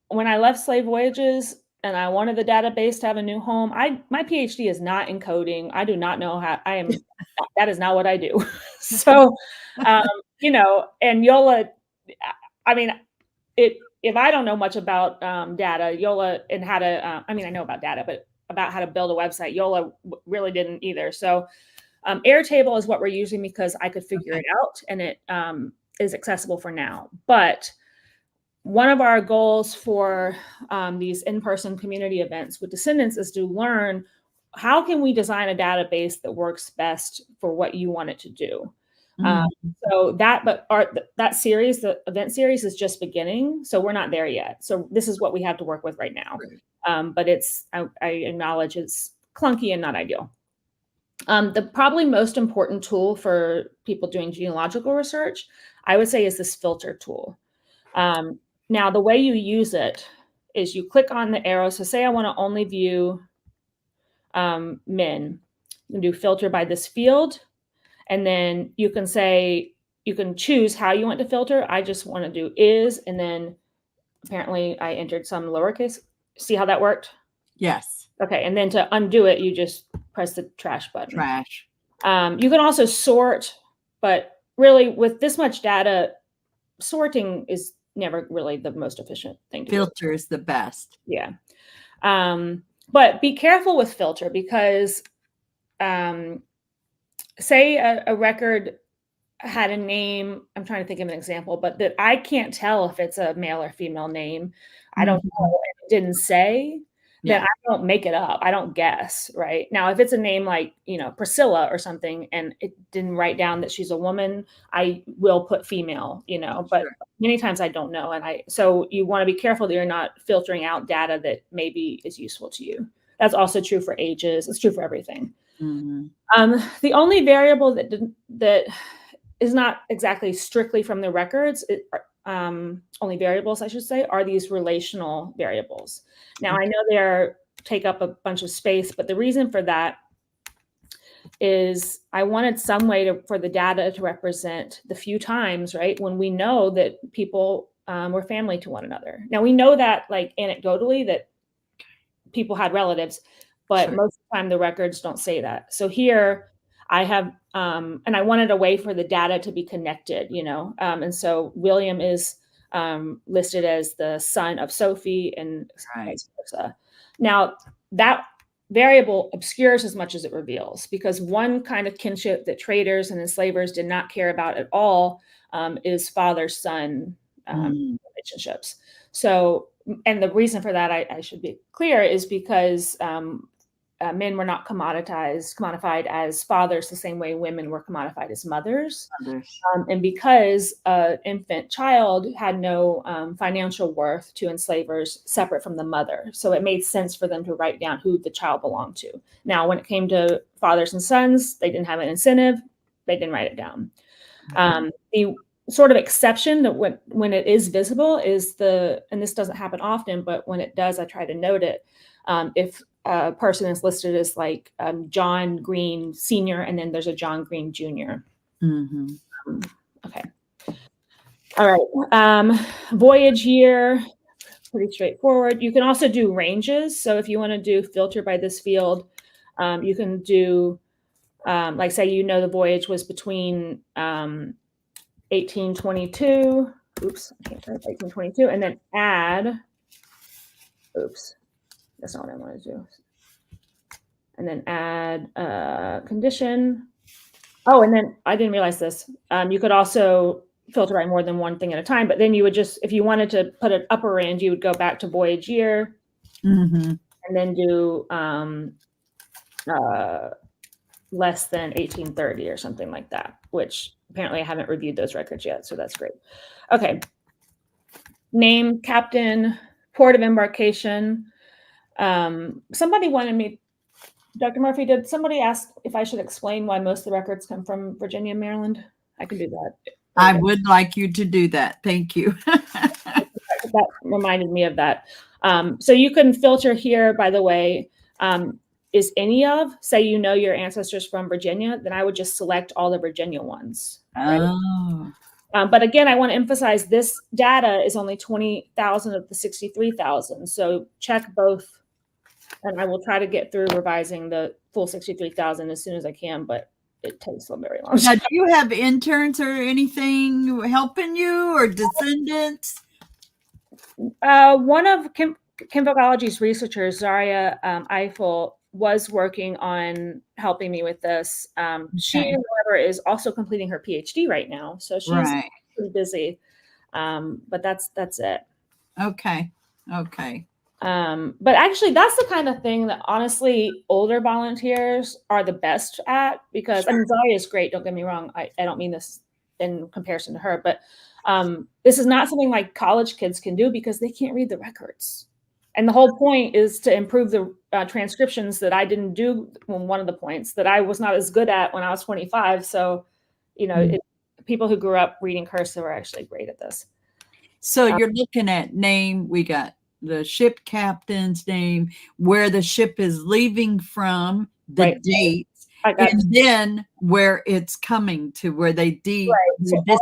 when I left Slave Voyages and I wanted the database to have a new home, my PhD is not in coding. I do not know how that is not what I do. So, and Yola, I mean, if I don't know much about data, Yola, and how to, I know about data, but about how to build a website, Yola really didn't either. So Airtable is what we're using because I could figure it out, and it is accessible for now. But one of our goals for these in-person community events with Descendants is to learn how can we design a database that works best for what you want it to do. So that series, the event series, is just beginning. So we're not there yet. So this is what we have to work with right now. But I acknowledge it's clunky and not ideal. The probably most important tool for people doing genealogical research, I would say, is this filter tool. Now, the way you use it is you click on the arrow. So say I want to only view men. You can do filter by this field. And then you can choose how you want to filter. I just want to do is, and then apparently I entered some lowercase. See how that worked? Yes. Okay. And then to undo it, you just press the trash button. Trash. You can also sort, but really with this much data, sorting is never really the most efficient thing to do. Filter is the best. Yeah. But be careful with filter because say a record had a name, I'm trying to think of an example, but that I can't tell if it's a male or female name. I don't know. It didn't say. Then I don't make it up. I don't guess, right? Now, if it's a name like, Priscilla or something, and it didn't write down that she's a woman, I will put female, but many times I don't know. So you want to be careful that you're not filtering out data that maybe is useful to you. That's also true for ages. It's true for everything. The only variable that is not exactly strictly from the records, only variables, I should say, are these relational variables. Now, I know they take up a bunch of space, but the reason for that is I wanted some way for the data to represent the few times, right, when we know that people were family to one another. Now, we know that, like, anecdotally, that people had relatives, but most of the time the records don't say that. So here I have, and I wanted a way for the data to be connected, and so William is listed as the son of Sophie and vice versa. Now, that variable obscures as much as it reveals, because one kind of kinship that traders and enslavers did not care about at all is father-son relationships. So, and the reason for that, I should be clear, is because men were not commodified as fathers the same way women were commodified as mothers. And because an infant child had no financial worth to enslavers separate from the mother. So it made sense for them to write down who the child belonged to. Now, when it came to fathers and sons, they didn't have an incentive. They didn't write it down. The sort of exception that when it is visible is and this doesn't happen often, but when it does, I try to note it. If a person is listed as like John Green Sr., and then there's a John Green Jr. Okay. All right. Voyage year, pretty straightforward. You can also do ranges. So if you want to do filter by this field, you can do, like say, the voyage was between 1822, oops, I can't type 1822, and then add, oops, that's not what I want to do. And then add condition. Oh, and then I didn't realize this. You could also filter by more than one thing at a time, but then you would just, if you wanted to put an upper range, you would go back to voyage year and then do less than 1830 or something like that, which apparently I haven't reviewed those records yet, so that's great. Okay. Name, captain, port of embarkation. Somebody wanted me, Dr. Murphy, did somebody ask if I should explain why most of the records come from Virginia and Maryland? I can do that. I would like you to do that. Thank you. That reminded me of that. So you can filter here, by the way, is any of, say your ancestors from Virginia, then I would just select all the Virginia ones. Right? Oh. But again, I want to emphasize this data is only 20,000 of the 63,000. So check both. And I will try to get through revising the full 63,000 as soon as I can, but it takes a very long time. Now, do you have interns or anything helping you, or descendants? One of Kinfolkology's researchers, Zaria Eiffel, was working on helping me with this. She, however, is also completing her PhD right now, so she's pretty busy. But that's it. Okay. But actually, that's the kind of thing that honestly older volunteers are the best at, because I mean, Zaria is great. Don't get me wrong. I don't mean this in comparison to her, but this is not something like college kids can do because they can't read the records. And the whole point is to improve the transcriptions that I didn't do. One of the points that I was not as good at when I was 25. So, people who grew up reading cursive are actually great at this. So you're looking at name. We got the ship captain's name, where the ship is leaving from, the dates, and then where it's coming to, where they disembark.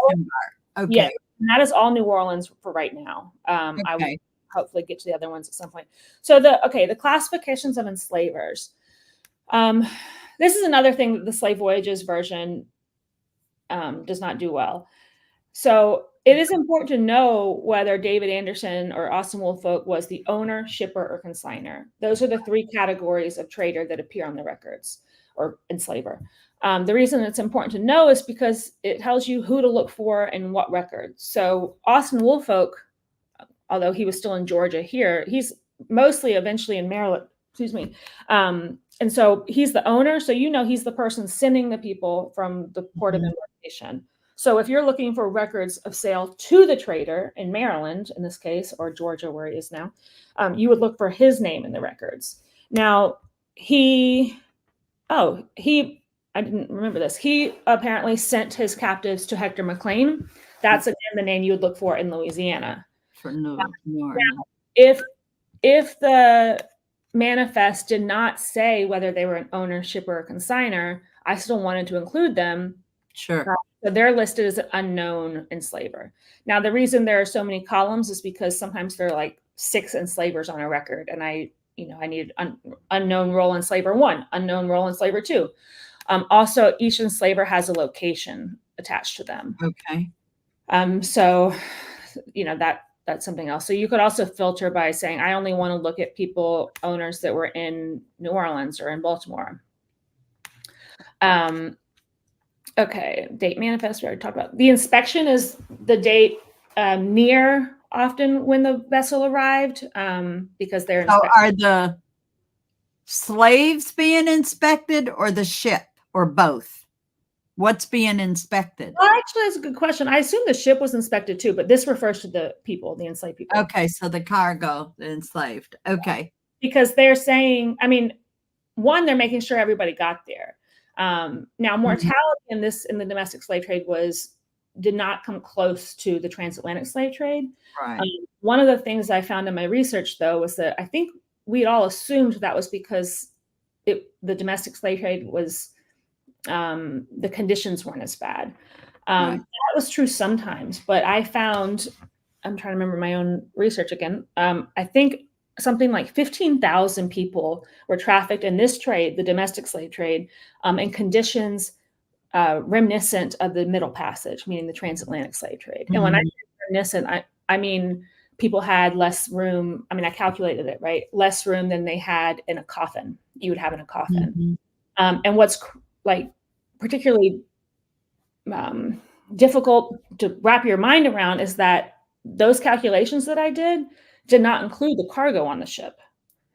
Okay. Yeah, and that is all New Orleans for right now. I will hopefully get to the other ones at some point. So the classifications of enslavers. This is another thing that the Slave Voyages version does not do well. So it is important to know whether David Anderson or Austin Woolfolk was the owner, shipper, or consigner. Those are the three categories of trader that appear on the records, or enslaver. The reason it's important to know is because it tells you who to look for and what records. So Austin Woolfolk, although he was still in Georgia here, he's mostly eventually in Maryland, and so he's the owner. So he's the person sending the people from the port of embarkation. So if you're looking for records of sale to the trader in Maryland, in this case, or Georgia, where he is now, you would look for his name in the records. Now, I didn't remember this. He apparently sent his captives to Hector McLean. That's again the name you would look for in Louisiana. Now, if the manifest did not say whether they were an owner, shipper, or consigner, I still wanted to include them. Sure. So they're listed as an unknown enslaver. Now, the reason there are so many columns is because sometimes there are like 6 enslavers on a record, and I needed unknown role enslaver 1, unknown role enslaver 2. Also, each enslaver has a location attached to them. Okay. So, that that's something else. So you could also filter by saying, I only want to look at owners that were in New Orleans or in Baltimore. Okay, date manifest, we already talked about. The inspection is the date near often when the vessel arrived, because they're So are the slaves being inspected or the ship or both? What's being inspected? Well, actually, that's a good question. I assume the ship was inspected too, but this refers to the people, the enslaved people. Okay, so the cargo, the enslaved. Okay. Because they're saying, I mean, one, they're making sure everybody got there. Now, mortality in the domestic slave trade did not come close to the transatlantic slave trade. Right. One of the things I found in my research, though, was that I think we'd all assumed that was because the domestic slave trade was, the conditions weren't as bad. Right. That was true sometimes, but I found, I'm trying to remember my own research again. I think something like 15,000 people were trafficked in this trade, the domestic slave trade, in conditions reminiscent of the Middle Passage, meaning the transatlantic slave trade. And when I say reminiscent, I mean people had less room. I mean, I calculated it, right? Less room than they had in a coffin. You would have in a coffin. And what's like particularly difficult to wrap your mind around is that those calculations that I did not include the cargo on the ship.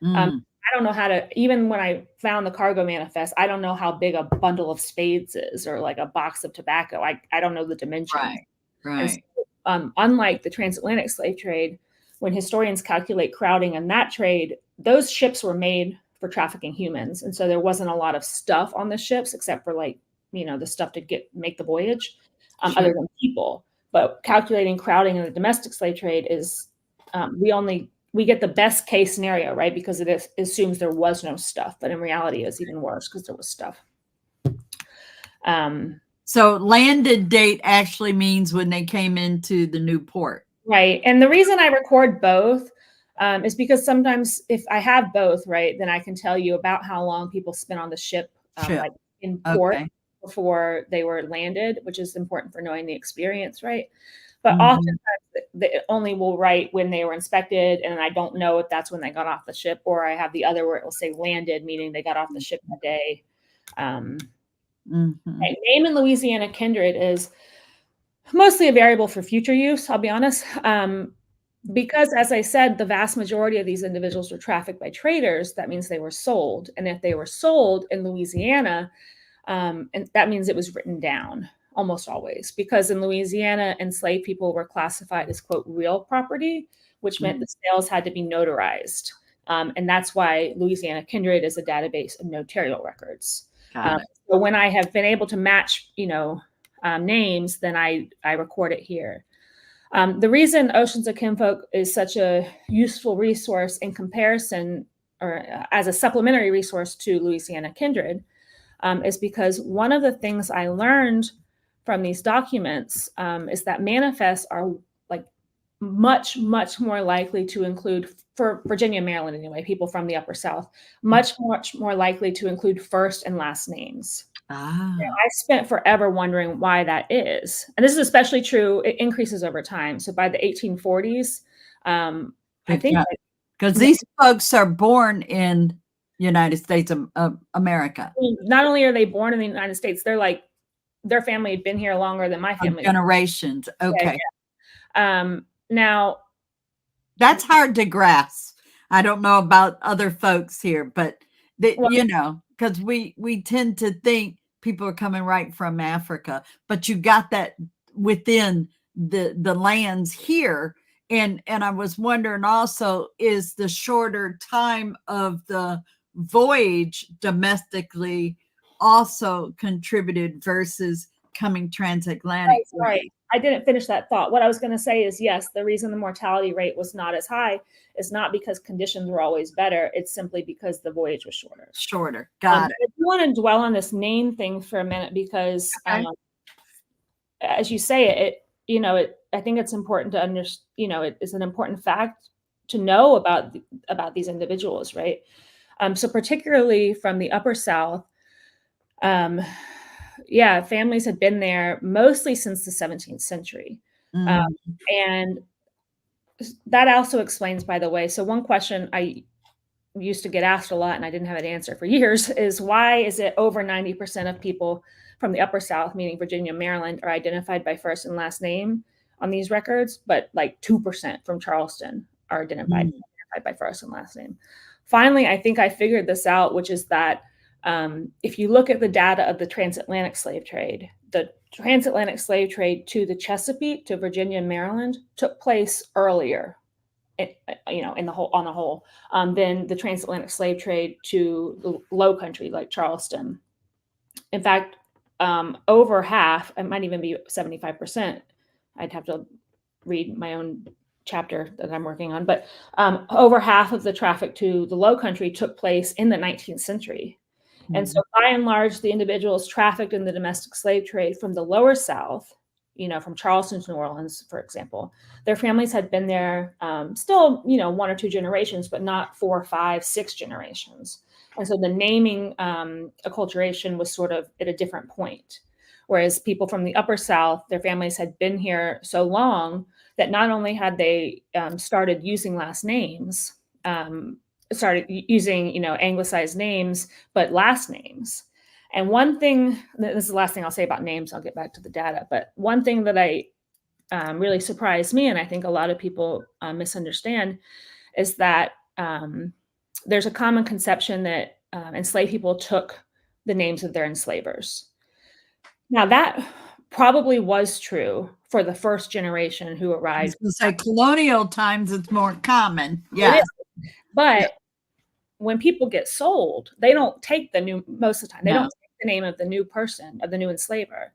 I don't know how to, even when I found the cargo manifest, I don't know how big a bundle of spades is or like a box of tobacco. I don't know the dimensions. Right. So, unlike the transatlantic slave trade, when historians calculate crowding in that trade, those ships were made for trafficking humans. And so there wasn't a lot of stuff on the ships except for like, the stuff to make the voyage, other than people. But calculating crowding in the domestic slave trade is, we get the best case scenario, right? Because it assumes there was no stuff, but in reality it's even worse because there was stuff. So landed date actually means when they came into the new port. Right. And the reason I record both is because sometimes if I have both, right, then I can tell you about how long people spent on the ship. Like in port before they were landed, which is important for knowing the experience, right? But oftentimes they only will write when they were inspected, and I don't know if that's when they got off the ship, or I have the other where it will say landed, meaning they got off the ship that day. Name in Louisiana Kindred is mostly a variable for future use, I'll be honest. Because, as I said, the vast majority of these individuals were trafficked by traders, that means they were sold. And if they were sold in Louisiana, and that means it was written down almost always, because in Louisiana, enslaved people were classified as, quote, real property, which meant the sales had to be notarized. And that's why Louisiana Kindred is a database of notarial records. So when I have been able to match, names, then I record it here. The reason Oceans of Kinfolk is such a useful resource in comparison, or as a supplementary resource to Louisiana Kindred, is because one of the things I learned from these documents is that manifests are like much, much more likely to include, for Virginia and Maryland anyway, people from the Upper South, much more likely to include first and last names. I spent forever wondering why that is. And this is especially true, it increases over time. So by the 1840s, I think because these folks are born in United States of America. Not only are they born in the United States, they're like, their family had been here longer than my family. Generations. Okay. Now, that's hard to grasp. I don't know about other folks here, but because we tend to think people are coming right from Africa, but you got that within the lands here. And I was wondering also, is the shorter time of the voyage domestically also contributed versus coming transatlantic? Right. I didn't finish that thought. What I was going to say is, yes, the reason the mortality rate was not as high is not because conditions were always better. It's simply because the voyage was shorter. Got it. I do want to dwell on this name thing for a minute because, as you say, I think it's important to understand. It is an important fact to know about these individuals, right? So particularly from the Upper South, families had been there mostly since the 17th century. And that also explains, by the way, so one question I used to get asked a lot and I didn't have an answer for years is why is it over 90% of people from the upper South, meaning Virginia, Maryland, are identified by first and last name on these records, but like 2% from Charleston are identified by first and last name. Finally, I think I figured this out, which is that if you look at the data of the transatlantic slave trade, the transatlantic slave trade to the Chesapeake, to Virginia and Maryland, took place earlier, on the whole, than the transatlantic slave trade to the Low Country, like Charleston. In fact, over half, it might even be 75%. I'd have to read my own chapter that I'm working on, but over half of the traffic to the Low Country took place in the 19th century. And so by and large, the individuals trafficked in the domestic slave trade from the lower South, from Charleston to New Orleans, for example, their families had been there still, 1 or 2 generations, but not 4, 5, 6 generations. And so the naming acculturation was sort of at a different point. Whereas people from the upper South, their families had been here so long that not only had they started using last names, started using, anglicized names, but last names. And one thing, this is the last thing I'll say about names, I'll get back to the data, but one thing that really surprised me, and I think a lot of people misunderstand, is that there's a common conception that enslaved people took the names of their enslavers. Now that probably was true for the first generation who arrived. Like colonial times, it's more common. Yeah. But when people get sold, they don't take most of the time, they don't take the name of the new person, of the new enslaver.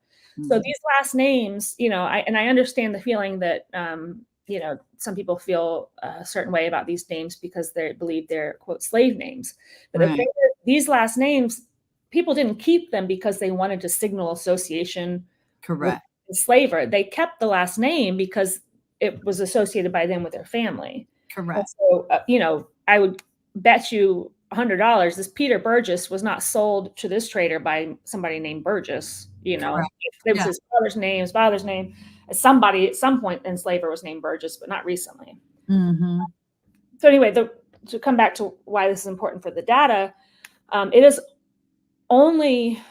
So these last names, I understand the feeling that, some people feel a certain way about these names because they believe they're, quote, slave names. But the thing is, these last names, people didn't keep them because they wanted to signal association with the enslaver. They kept the last name because it was associated by them with their family. Correct. And so, I would bet you $100 this Peter Burgess was not sold to this trader by somebody named Burgess. It was his father's name. Somebody at some point, enslaver was named Burgess, but not recently. So anyway, to come back to why this is important for the data, it is only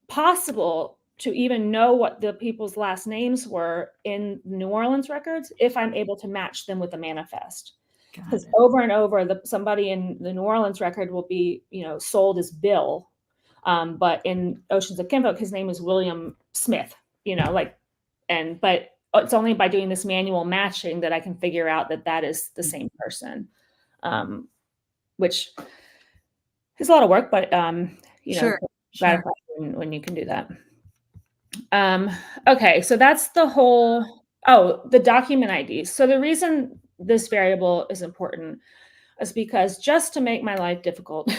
possible to even know what the people's last names were in New Orleans records if I'm able to match them with the manifest. Because over and over, somebody in the New Orleans record will be, sold as Bill, but in Oceans of Kinfolk, his name is William Smith. But it's only by doing this manual matching that I can figure out that is the same person, which is a lot of work, but gratifying when you can do that. Okay, so that's the whole. The document IDs. So the reason this variable is important is because just to make my life difficult,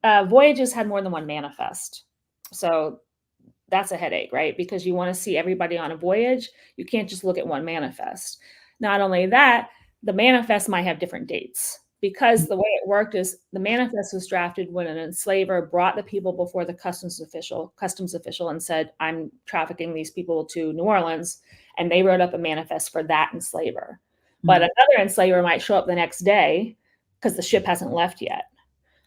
voyages had more than one manifest. So that's a headache, right? Because you want to see everybody on a voyage. You can't just look at one manifest. Not only that, the manifest might have different dates because the way it worked is the manifest was drafted when an enslaver brought the people before the customs official and said, I'm trafficking these people to New Orleans. And they wrote up a manifest for that enslaver. But another enslaver might show up the next day because the ship hasn't left yet.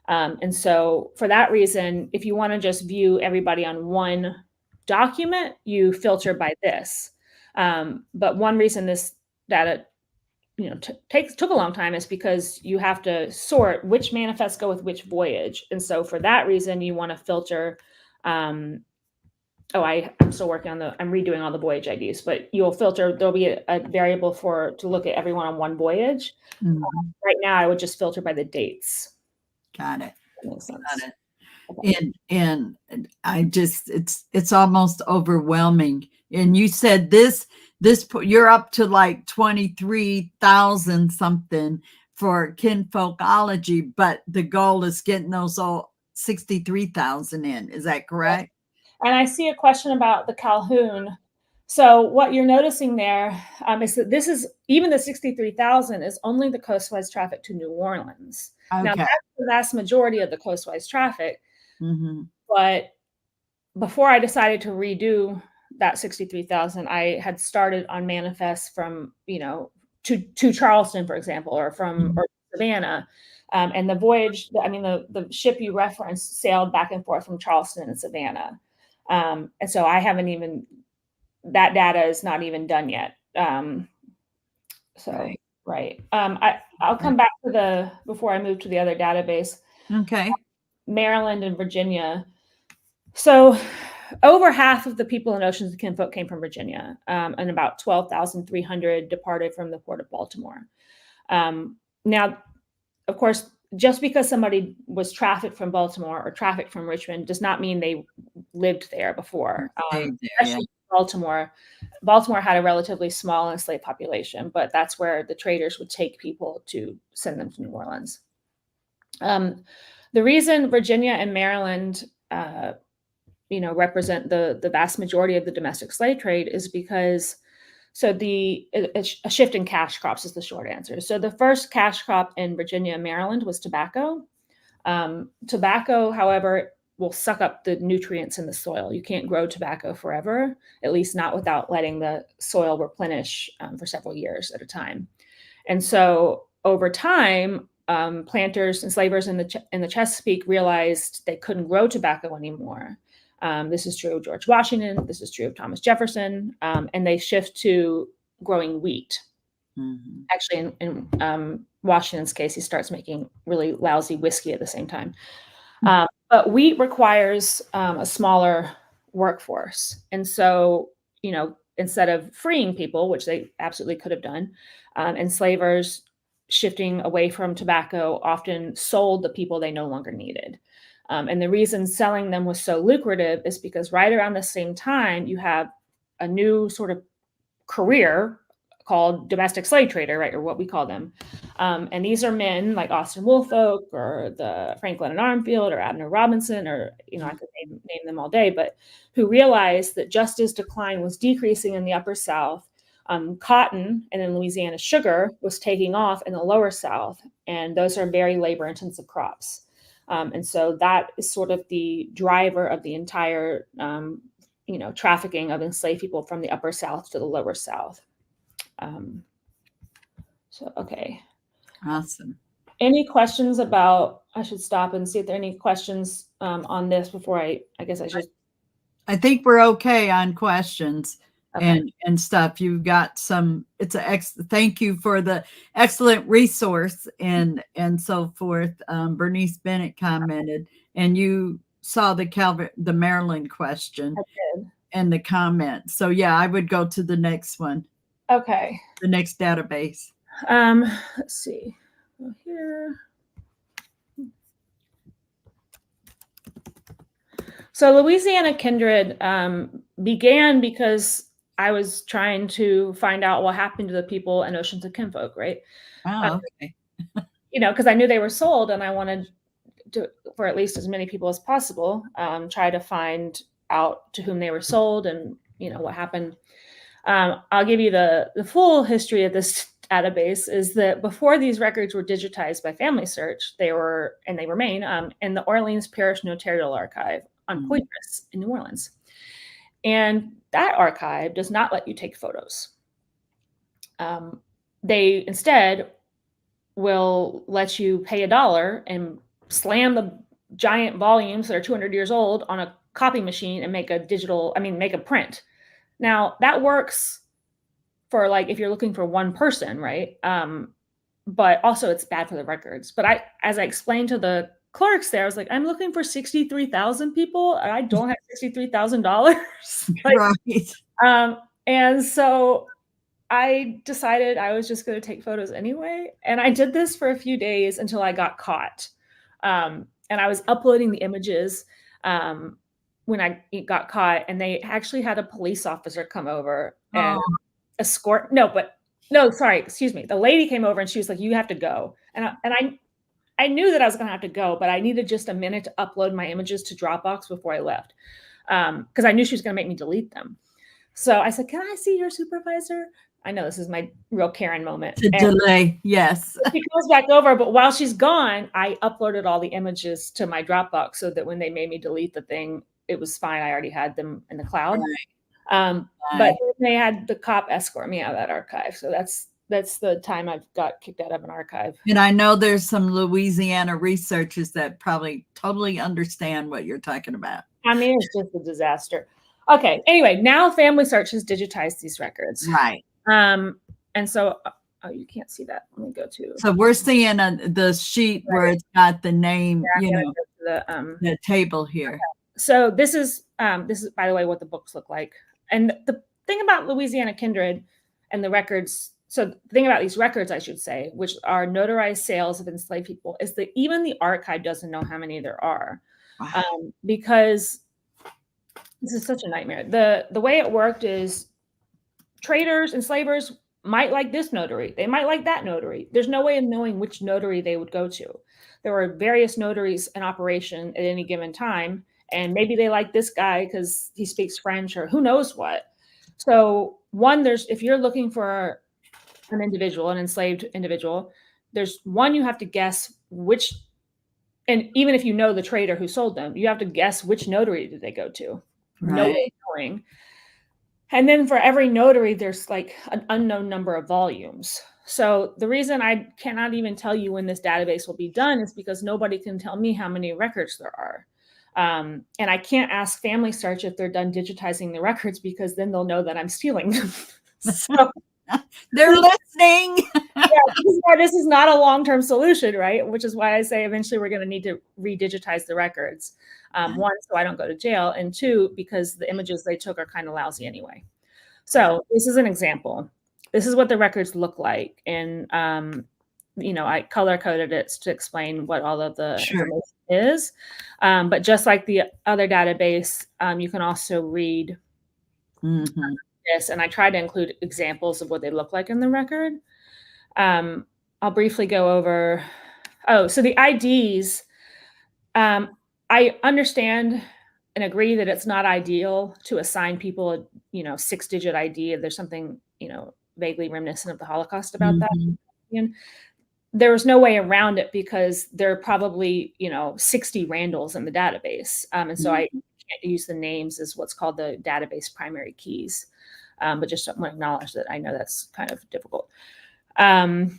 And so for that reason, if you want to just view everybody on one document, you filter by this. But one reason this data took a long time is because you have to sort which manifests go with which voyage. And so for that reason, you want to filter. I'm still working on I'm redoing all the voyage IDs, but you'll filter, there'll be a variable to look at everyone on one voyage. Right now, I would just filter by the dates. Got it. That makes sense. Got it. Okay. And I just, it's almost overwhelming. And you said this, you're up to like 23,000 something for Kinfolkology, but the goal is getting those all 63,000 in. Is that correct? And I see a question about the Calhoun. So what you're noticing there is that this is, even the 63,000 is only the coastwise traffic to New Orleans. Okay. Now that's the vast majority of the coastwise traffic. But before I decided to redo that 63,000, I had started on manifests from, to Charleston, for example, or from or Savannah. And the voyage, the ship you referenced sailed back and forth from Charleston and Savannah. And so I haven't even, that data is not even done yet. Right. I'll come back to before I move to the other database. Okay. Maryland and Virginia. So over half of the people in Oceans of Kinfolk came from Virginia, and about 12,300 departed from the port of Baltimore. Now, of course, just because somebody was trafficked from Baltimore or trafficked from Richmond does not mean they lived there before. Especially Baltimore. Baltimore had a relatively small enslaved population, but that's where the traders would take people to send them to New Orleans. The reason Virginia and Maryland, represent the vast majority of the domestic slave trade is because, a shift in cash crops is the short answer. So the first cash crop in Virginia and Maryland was tobacco. Tobacco, however, will suck up the nutrients in the soil. You can't grow tobacco forever, at least not without letting the soil replenish for several years at a time. And so over time, planters and enslavers in the Chesapeake realized they couldn't grow tobacco anymore. This is true of George Washington. This is true of Thomas Jefferson. And they shift to growing wheat. Mm-hmm. Actually, in Washington's case, he starts making really lousy whiskey at the same time. But wheat requires a smaller workforce. And so, instead of freeing people, which they absolutely could have done, enslavers shifting away from tobacco often sold the people they no longer needed. And the reason selling them was so lucrative is because right around the same time, you have a new sort of career called domestic slave trader, right, or what we call them. And these are men like Austin Woolfolk or the Franklin and Armfield or Abner Robinson, or, I could name them all day, but who realized that just as decline was decreasing in the Upper South, cotton and in Louisiana sugar was taking off in the Lower South. And those are very labor intensive crops. And so that is sort of the driver of the entire, trafficking of enslaved people from the Upper South to the Lower South. Okay. Awesome. Any questions about, I should stop and see if there are any questions on this before I guess I should. I think we're okay on questions. Okay. And stuff. You've got some, thank you for the excellent resource and so forth. Bernice Bennett commented, and you saw the Maryland question. I did. And the comment. So yeah, I would go to the next one. Okay. The next database. Let's see. Go here. So Louisiana Kindred began because I was trying to find out what happened to the people in Oceans of Kinfolk, right? Oh, okay. Because I knew they were sold, and I wanted to, for at least as many people as possible, try to find out to whom they were sold and what happened. I'll give you the full history of this database. Is that before these records were digitized by Family Search, they were, and they remain, in the Orleans Parish Notarial Archive on Poitras in New Orleans. And that archive does not let you take photos. They instead will let you pay $1 and slam the giant volumes that are 200 years old on a copy machine and make a print. Now that works for if you're looking for one person, right? But also it's bad for the records. But as I explained to the clerks there, I was like, I'm looking for 63,000 people and I don't have $63,000. Right. And so I decided I was just going to take photos anyway. And I did this for a few days until I got caught. And I was uploading the images when I got caught, and they actually had a police officer come over and escort. Excuse me. The lady came over and she was like, you have to go. And I knew that I was going to have to go, but I needed just a minute to upload my images to Dropbox before I left. Because I knew she was going to make me delete them. So I said, can I see your supervisor? I know this is my real Karen moment. Delay, yes. She goes back over, but while she's gone, I uploaded all the images to my Dropbox so that when they made me delete the thing, it was fine. I already had them in the cloud. But they had the cop escort me out of that archive. So that's the time I've got kicked out of an archive. And I know there's some Louisiana researchers that probably totally understand what you're talking about. I mean, it's just a disaster. Okay. Anyway, now Family Search has digitized these records. Right. And so, oh, you can't see that. Let me go to. So we're seeing the sheet where it's got the name, the table here. Okay. So this is, by the way, what the books look like. And the thing about Louisiana Kindred and the records, so the thing about these records, I should say, which are notarized sales of enslaved people, is that even the archive doesn't know how many there are. Wow. Because this is such a nightmare. The way it worked is traders, enslavers might like this notary. They might like that notary. There's no way of knowing which notary they would go to. There were various notaries in operation at any given time. And maybe they like this guy because he speaks French or who knows what. So if you're looking for an individual, an enslaved individual, you have to guess which, and even if you know the trader who sold them, you have to guess which notary did they go to. Right. No way of knowing. And then for every notary, there's like an unknown number of volumes. So the reason I cannot even tell you when this database will be done is because nobody can tell me how many records there are. And I can't ask Family Search if they're done digitizing the records because then they'll know that I'm stealing them. So they're listening. Yeah, this is not a long-term solution, right? Which is why I say eventually we're going to need to redigitize the records. One, so I don't go to jail, and two, because the images they took are kind of lousy anyway. So this is an example. This is what the records look like, and I color-coded it to explain what all of the information is. But just like the other database, you can also read this, and I try to include examples of what they look like in the record. I'll briefly go over. So the IDs, I understand and agree that it's not ideal to assign people a 6-digit ID if there's something vaguely reminiscent of the Holocaust about that. And there was no way around it because there are probably 60 Randalls in the database, and so I can't use the names as what's called the database primary keys. But just want to acknowledge that I know that's kind of difficult. The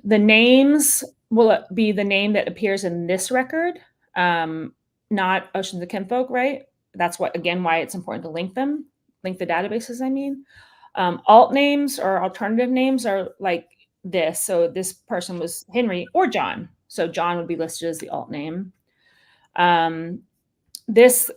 names will be the name that appears in this record, not Oceans of Kinfolk, right? That's why it's important to link the databases, I mean. Alt names or alternative names are like this. So this person was Henry or John. So John would be listed as the alt name. This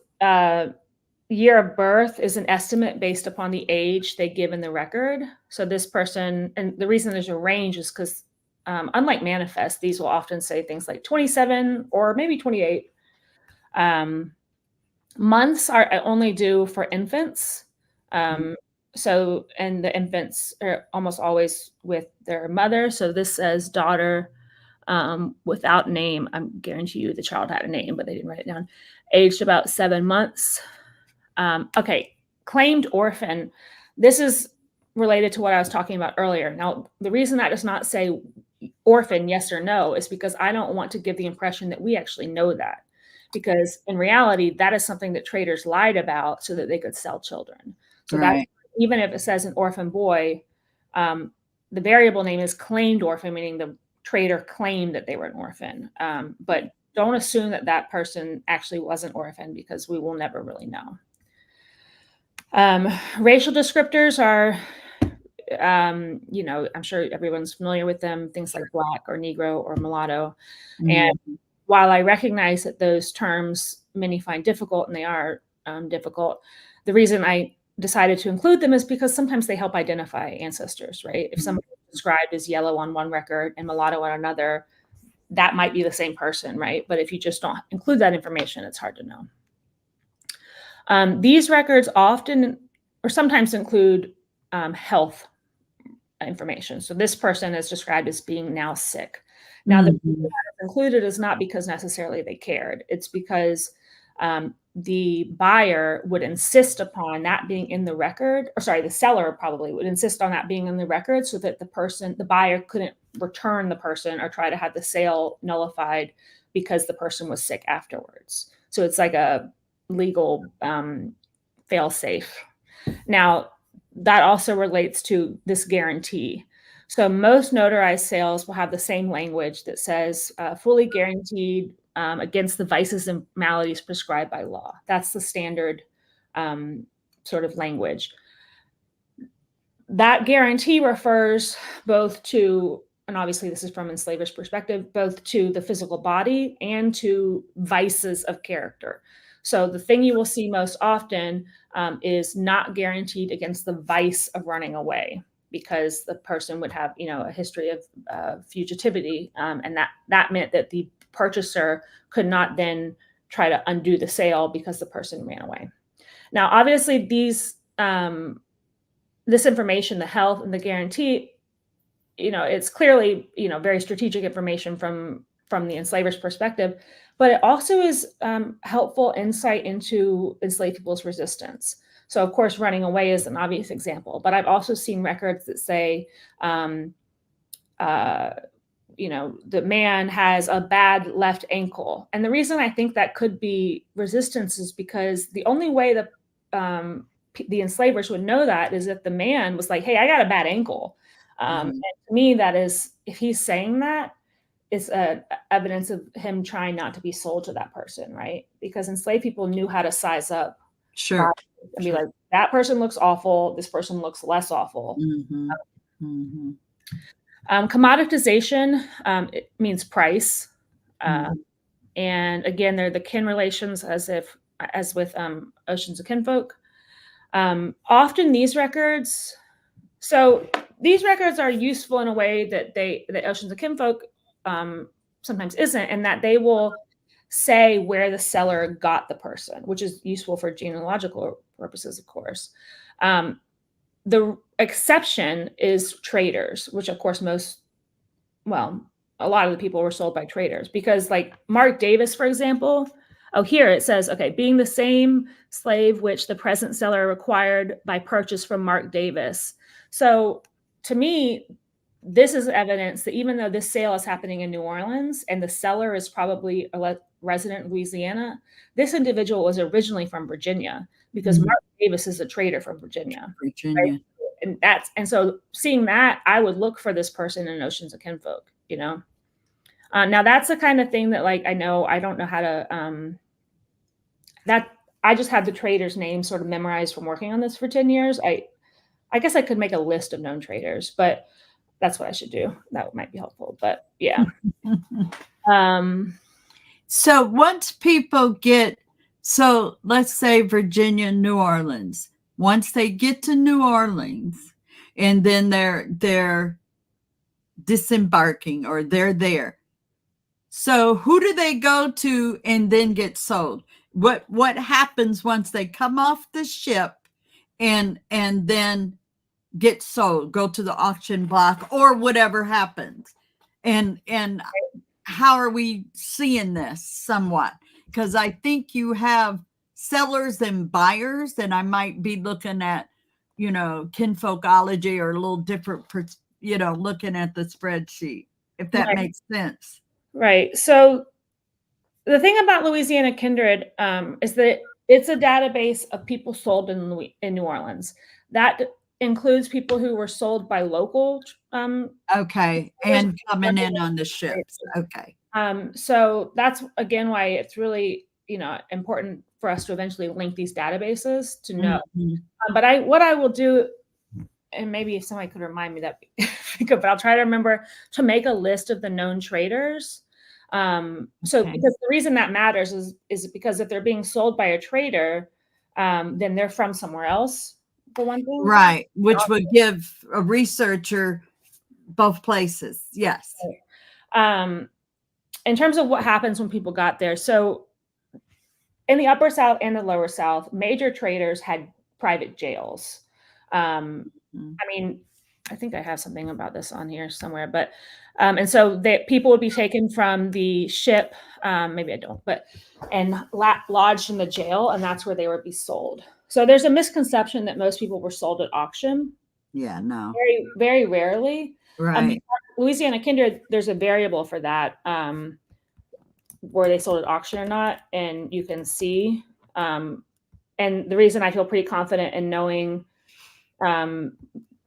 year of birth is an estimate based upon the age they give in the record. So this person, and the reason there's a range is because unlike manifest, these will often say things like 27 or maybe 28. Months are only due for infants. And the infants are almost always with their mother. So this says daughter without name. I guarantee you the child had a name, but they didn't write it down. Aged about 7 months. Claimed orphan. This is related to what I was talking about earlier. Now, the reason that does not say orphan, yes or no, is because I don't want to give the impression that we actually know that. Because in reality, that is something that traders lied about so that they could sell children. So that even if it says an orphan boy, the variable name is claimed orphan, meaning the trader claimed that they were an orphan. But don't assume that that person actually was an orphan because we will never really know. Racial descriptors are, I'm sure everyone's familiar with them, things like Black or Negro or mulatto. And while I recognize that those terms many find difficult, and they are difficult, the reason I decided to include them is because sometimes they help identify ancestors, right? If somebody is described as yellow on one record and mulatto on another, that might be the same person, right? But if you just don't include that information, it's hard to know. These records often or sometimes include health information. So this person is described as being now sick. Now, the reason that is included is not because necessarily they cared. It's because the buyer would insist upon that being in the record, or sorry, the seller probably would insist on that being in the record so that the buyer couldn't return the person or try to have the sale nullified because the person was sick afterwards. So it's like a legal fail-safe. Now, that also relates to this guarantee. So most notarized sales will have the same language that says fully guaranteed against the vices and maladies prescribed by law. That's the standard sort of language. That guarantee refers both to, and obviously this is from enslavers' perspective, both to the physical body and to vices of character. So the thing you will see most often is not guaranteed against the vice of running away, because the person would have, a history of fugitivity, and that meant that the purchaser could not then try to undo the sale because the person ran away. Now, obviously, this information, the health and the guarantee, it's clearly, very strategic information from the enslaver's perspective, but it also is helpful insight into enslaved people's resistance. So, of course, running away is an obvious example, but I've also seen records that say, the man has a bad left ankle. And the reason I think that could be resistance is because the only way that the enslavers would know that is if the man was like, hey, I got a bad ankle. And to me, that is, if he's saying that, it's evidence of him trying not to be sold to that person, right? Because enslaved people knew how to size up. Sure. And be like, that person looks awful. This person looks less awful. Commoditization, it means price. And again, they're the kin relations as with Oceans of Kinfolk. Often these records are useful in a way that Oceans of Kinfolk sometimes isn't, and that they will say where the seller got the person, which is useful for genealogical purposes, of course. The exception is traders, which of course a lot of the people were sold by traders, because like Mark Davis, for example, here it says, okay, being the same slave which the present seller required by purchase from Mark Davis. So to me, this is evidence that even though this sale is happening in New Orleans and the seller is probably a resident in Louisiana, this individual was originally from Virginia, because Mark Davis is a trader from Virginia. Right? And so seeing that, I would look for this person in Oceans of Kinfolk, Now that's the kind of thing that, like, I don't know how to, I just had the trader's name sort of memorized from working on this for 10 years. I guess I could make a list of known traders, but that's what I should do. That might be helpful, but yeah. So once people let's say Virginia, New Orleans, once they get to New Orleans and then they're disembarking or they're there. So who do they go to and then get sold? What happens once they come off the ship and then get sold, go to the auction block or whatever happens? And how are we seeing this somewhat? Because I think you have sellers and buyers, and I might be looking at, Kinfolkology or a little different, looking at the spreadsheet, if that makes sense. Right. So the thing about Louisiana Kindred is that it's a database of people sold in New Orleans. That includes people who were sold by local. Okay. And coming in on the ships. Okay. So that's, again, why it's really, important for us to eventually link these databases to know. But what I will do, and maybe if somebody could remind me that, but I'll try to remember to make a list of the known traders. Because the reason that matters is because if they're being sold by a trader, then they're from somewhere else, for one thing. Right, which would give a researcher both places. Yes. In terms of what happens when people got there, so in the Upper South and the Lower South, major traders had private jails. I mean, I think I have something about this on here somewhere, but and so people would be taken from the ship, maybe I don't, and lodged in the jail, and that's where they would be sold. So there's a misconception that most people were sold at auction. Yeah, no. Very, very rarely. Right. Louisiana Kindred, there's a variable for that, where they sold at auction or not, and you can see And the reason I feel pretty confident in knowing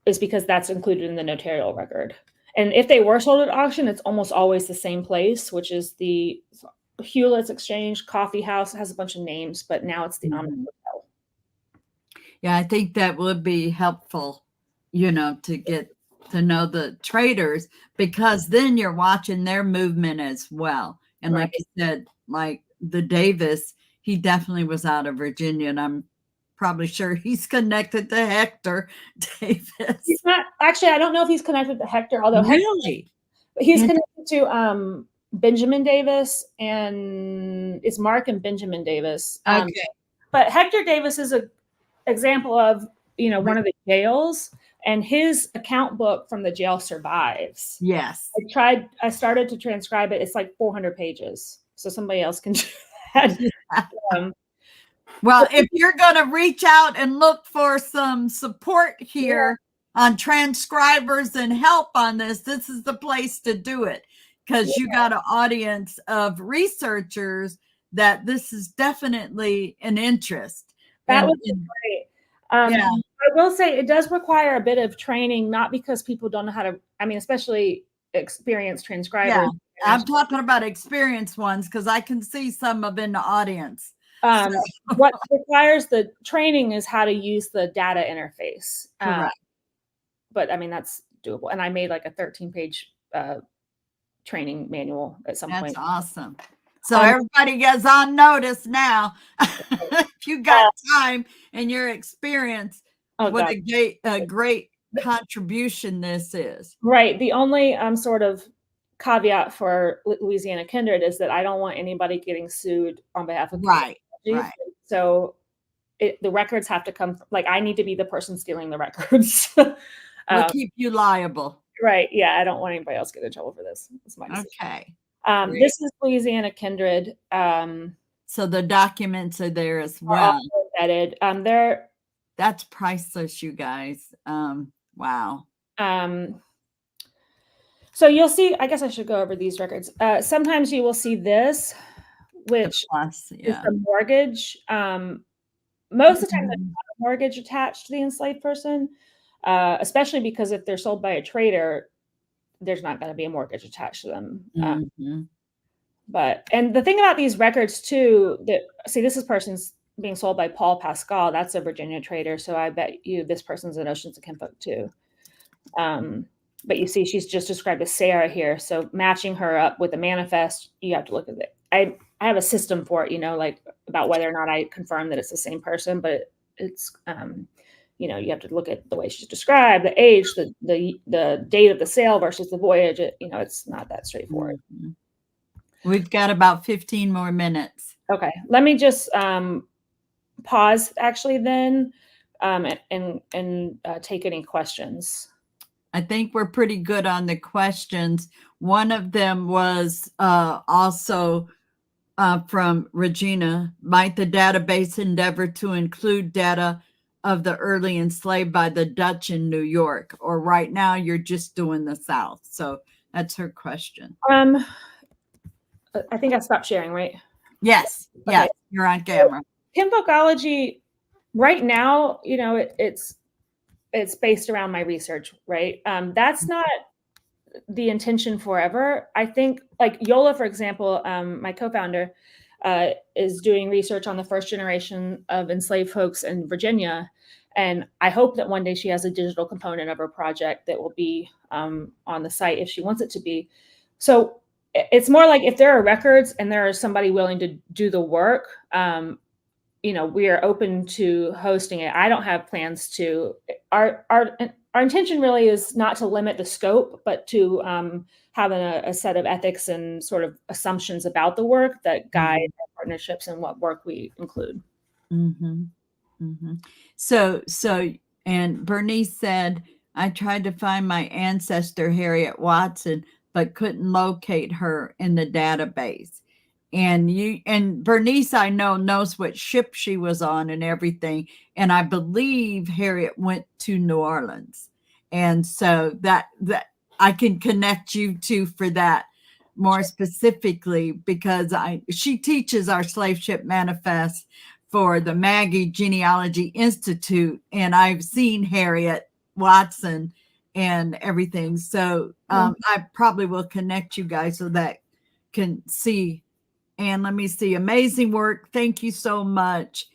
is because that's included in the notarial record. And if they were sold at auction, it's almost always the same place, which is the Hewlett's Exchange Coffee House. It has a bunch of names, but now it's the Omni Hotel. Yeah, I think that would be helpful, to get to know the traders, because then you're watching their movement as well. And like you said, like the Davis, he definitely was out of Virginia, and I'm probably sure he's connected to Hector Davis. He's not, actually, I don't know if he's connected to Hector, although really, he's connected to Benjamin Davis, and it's Mark and Benjamin Davis. Okay. But Hector Davis is an example of, one of the jails, and his account book from the jail survives. Yes. I started to transcribe it. It's like 400 pages. So somebody else can do that. Well, if you're going to reach out and look for some support here on transcribers and help on this is the place to do it, because you got an audience of researchers that this is definitely an interest. That would be great. I will say it does require a bit of training, not because people don't know how to, especially experienced transcribers. Yeah, I'm talking about experienced ones, because I can see some of in the audience. What requires the training is how to use the data interface. Correct. But that's doable. And I made like a 13-page training manual at some point. That's awesome. So everybody gets on notice now. If you got time and your experience, what a great contribution this is. Right. The only sort of caveat for Louisiana Kindred is that I don't want anybody getting sued on behalf of Right. So the records have to come, I need to be the person stealing the records. We'll keep you liable. Right. Yeah. I don't want anybody else to get in trouble for this. It's my decision. Okay. This is Louisiana Kindred. So the documents are there as well. Embedded. That's priceless, you guys. Wow. So you'll see, I guess I should go over these records. Sometimes you will see this, which is the mortgage. Most of the time, there's not a mortgage attached to the enslaved person, especially because if they're sold by a trader, there's not going to be a mortgage attached to them. And the thing about these records too, this is person's being sold by Paul Pascal. That's a Virginia trader. So I bet you this person's an Oceans of Kinfolk too. But you see, she's just described as Sarah here. So matching her up with the manifest, you have to look at it. I have a system for it, about whether or not I confirm that it's the same person, but it's, you have to look at the way she's described, the age, the date of the sale versus the voyage. It's not that straightforward. We've got about 15 more minutes. Okay. Let me just pause actually then and take any questions. I think we're pretty good on the questions. One of them was also from Regina. Might the database endeavor to include data of the early enslaved by the Dutch in New York? Or right now you're just doing the South? So that's her question. I think I stopped sharing, right? Yes. Okay. Yes, you're on camera. Kinfolkology, right now, it's based around my research, right? That's not the intention forever. I think Yola, for example, my co-founder, is doing research on the first generation of enslaved folks in Virginia. And I hope that one day she has a digital component of her project that will be on the site if she wants it to be. So it's more like if there are records and there is somebody willing to do the work, we are open to hosting it. I don't have plans to. Our intention really is not to limit the scope, but to have a set of ethics and sort of assumptions about the work that guide our partnerships and what work we include. So, and Bernice said, I tried to find my ancestor, Harriet Watson, but couldn't locate her in the database. And Bernice, I know, knows what ship she was on and everything. And I believe Harriet went to New Orleans. And so that I can connect you to for that more specifically, because she teaches our slave ship manifest for the Maggie Genealogy Institute, and I've seen Harriet Watson and everything. So I probably will connect you guys so that can see. And let me see. Amazing work. Thank you so much.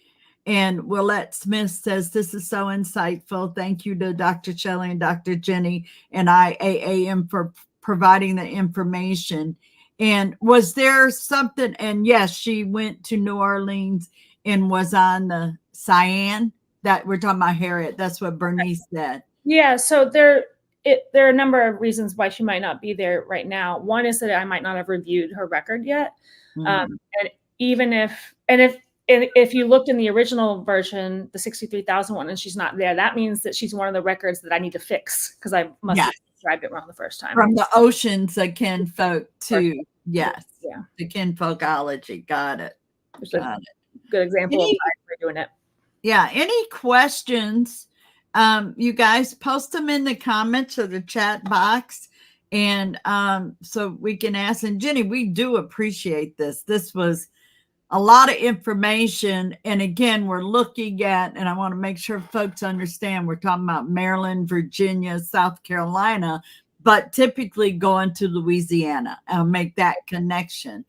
And Willette Smith says, this is so insightful. Thank you to Dr. Shelley and Dr. Jenny and IAAM for providing the information. And was there something? And yes, she went to New Orleans and was on the Cyan. That we're talking about Harriet. That's what Bernice said. Yeah. So there are a number of reasons why she might not be there right now. One is that I might not have reviewed her record yet. And even if you looked in the original version, the 63,000 one, and she's not there, that means that she's one of the records that I need to fix because I must have described it wrong the first time. From the oceans of kinfolk to, yes, yeah, the kinfolkology. Got it. Got it. Good example of why we're doing it. Yeah. Any questions? You guys post them in the comments or the chat box. And so we can ask. And Jenny, we do appreciate this. This was a lot of information. And again, we're looking at, and I want to make sure folks understand, we're talking about Maryland, Virginia, South Carolina, but typically going to Louisiana. I'll make that connection.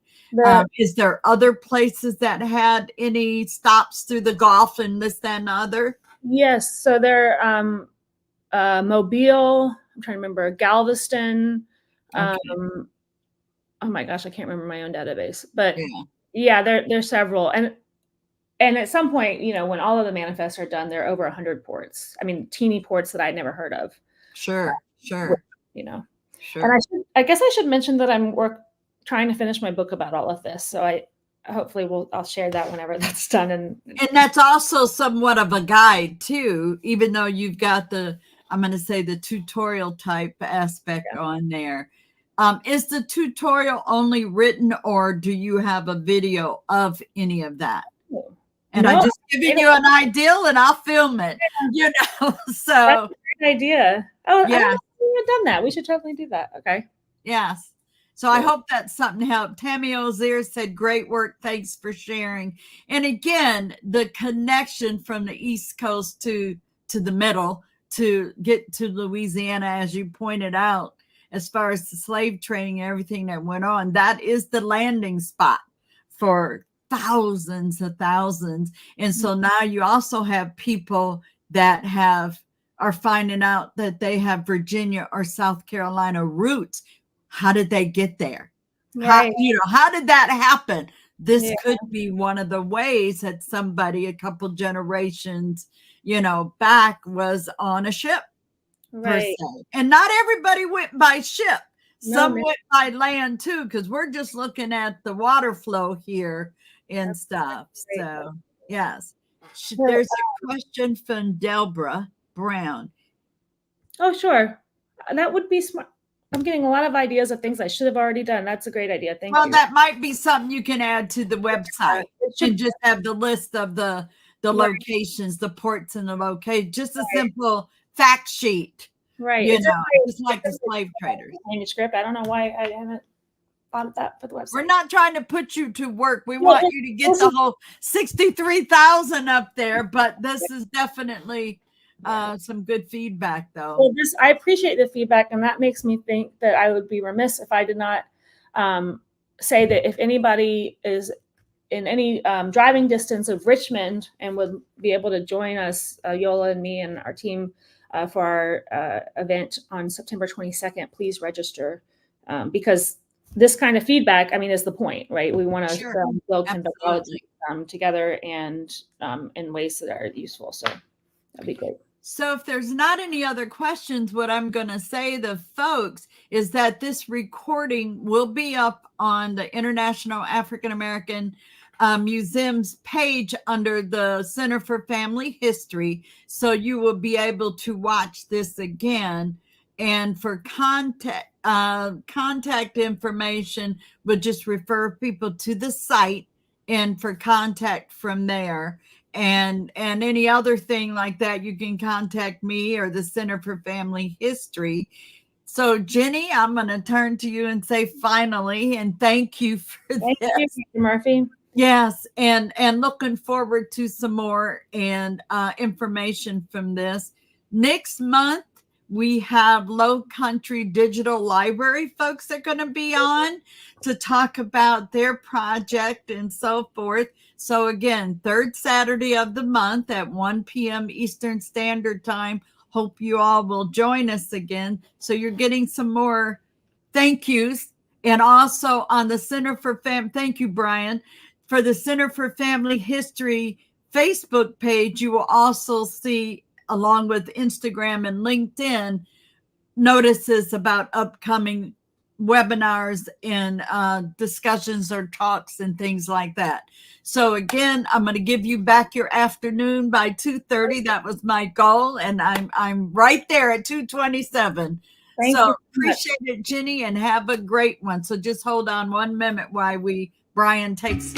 Is there other places that had any stops through the Gulf and this, that, and other? Yes. So there, Mobile, I'm trying to remember, Galveston. Okay. Oh my gosh, I can't remember my own database, but yeah, there's several. And at some point, you know, when all of the manifests are done, there are over 100 ports. I mean, teeny ports that I'd never heard of. Sure. You know, sure. And I guess I should mention that I'm trying to finish my book about all of this. So hopefully I'll share that whenever that's done. And that's also somewhat of a guide too, even though you've got I'm going to say the tutorial type aspect on there. Is the tutorial only written, or do you have a video of any of that? And I just giving you an idea, and I'll film it. You know, so that's a great idea. Oh, yeah, I haven't done that. We should totally do that. Okay. Yes. So I hope that's something helped. Tammy Ozier said, great work. Thanks for sharing. And again, the connection from the East Coast to the middle to get to Louisiana, as you pointed out, as far as the slave trading and everything that went on, that is the landing spot for thousands of thousands. And so now you also have people that are finding out that they have Virginia or South Carolina roots. How did they get there? Right. How did that happen? This could be one of the ways that somebody a couple generations, back was on a ship. Right. Per se. And not everybody went by ship. Some went by land too, because we're just looking at the water flow here and stuff. So yes. There's a question from Delbra Brown. Oh, sure. That would be smart. I'm getting a lot of ideas of things I should have already done. That's a great idea. Thank you. Well, that might be something you can add to the website. It should just have the list of the locations, the ports and the location, just a simple fact sheet. Right. Just like the slave traders. Manuscript. I don't know why I haven't thought of that for the website. We're not trying to put you to work. We want you to get the whole 63,000 up there, but this is definitely some good feedback, though. Well, I appreciate the feedback, and that makes me think that I would be remiss if I did not say that if anybody is in any driving distance of Richmond and would be able to join us, Yola and me and our team, for our event on September 22nd, please register, because this kind of feedback, is the point, right? We want to build kinfolkology together and in ways that are useful. So that'd be great. So if there's not any other questions, what I'm going to say to folks is that this recording will be up on the International African American Museum's page under the Center for Family History. So you will be able to watch this again. And for contact information, we'll just refer people to the site and for contact from there. And any other thing like that, you can contact me or the Center for Family History. So, Jenny, I'm going to turn to you and say finally, and thank you for this. Thank you, Mr. Murphy. Yes, and looking forward to some more and information from this. Next month we have Low Country Digital Library folks that are going to be on to talk about their project and so forth. So again, third Saturday of the month at 1 p.m. Eastern Standard Time. Hope you all will join us again. So you're getting some more thank yous. And also on the Center for thank you, Brian. For the Center for Family History Facebook page, you will also see, along with Instagram and LinkedIn, notices about upcoming webinars and discussions or talks and things like that. So again, I'm going to give you back your afternoon by 2:30. That was my goal, and I'm right there at 2:27. Thank So you. appreciate it, Jenny, and have a great one. So just hold on one minute while Brian takes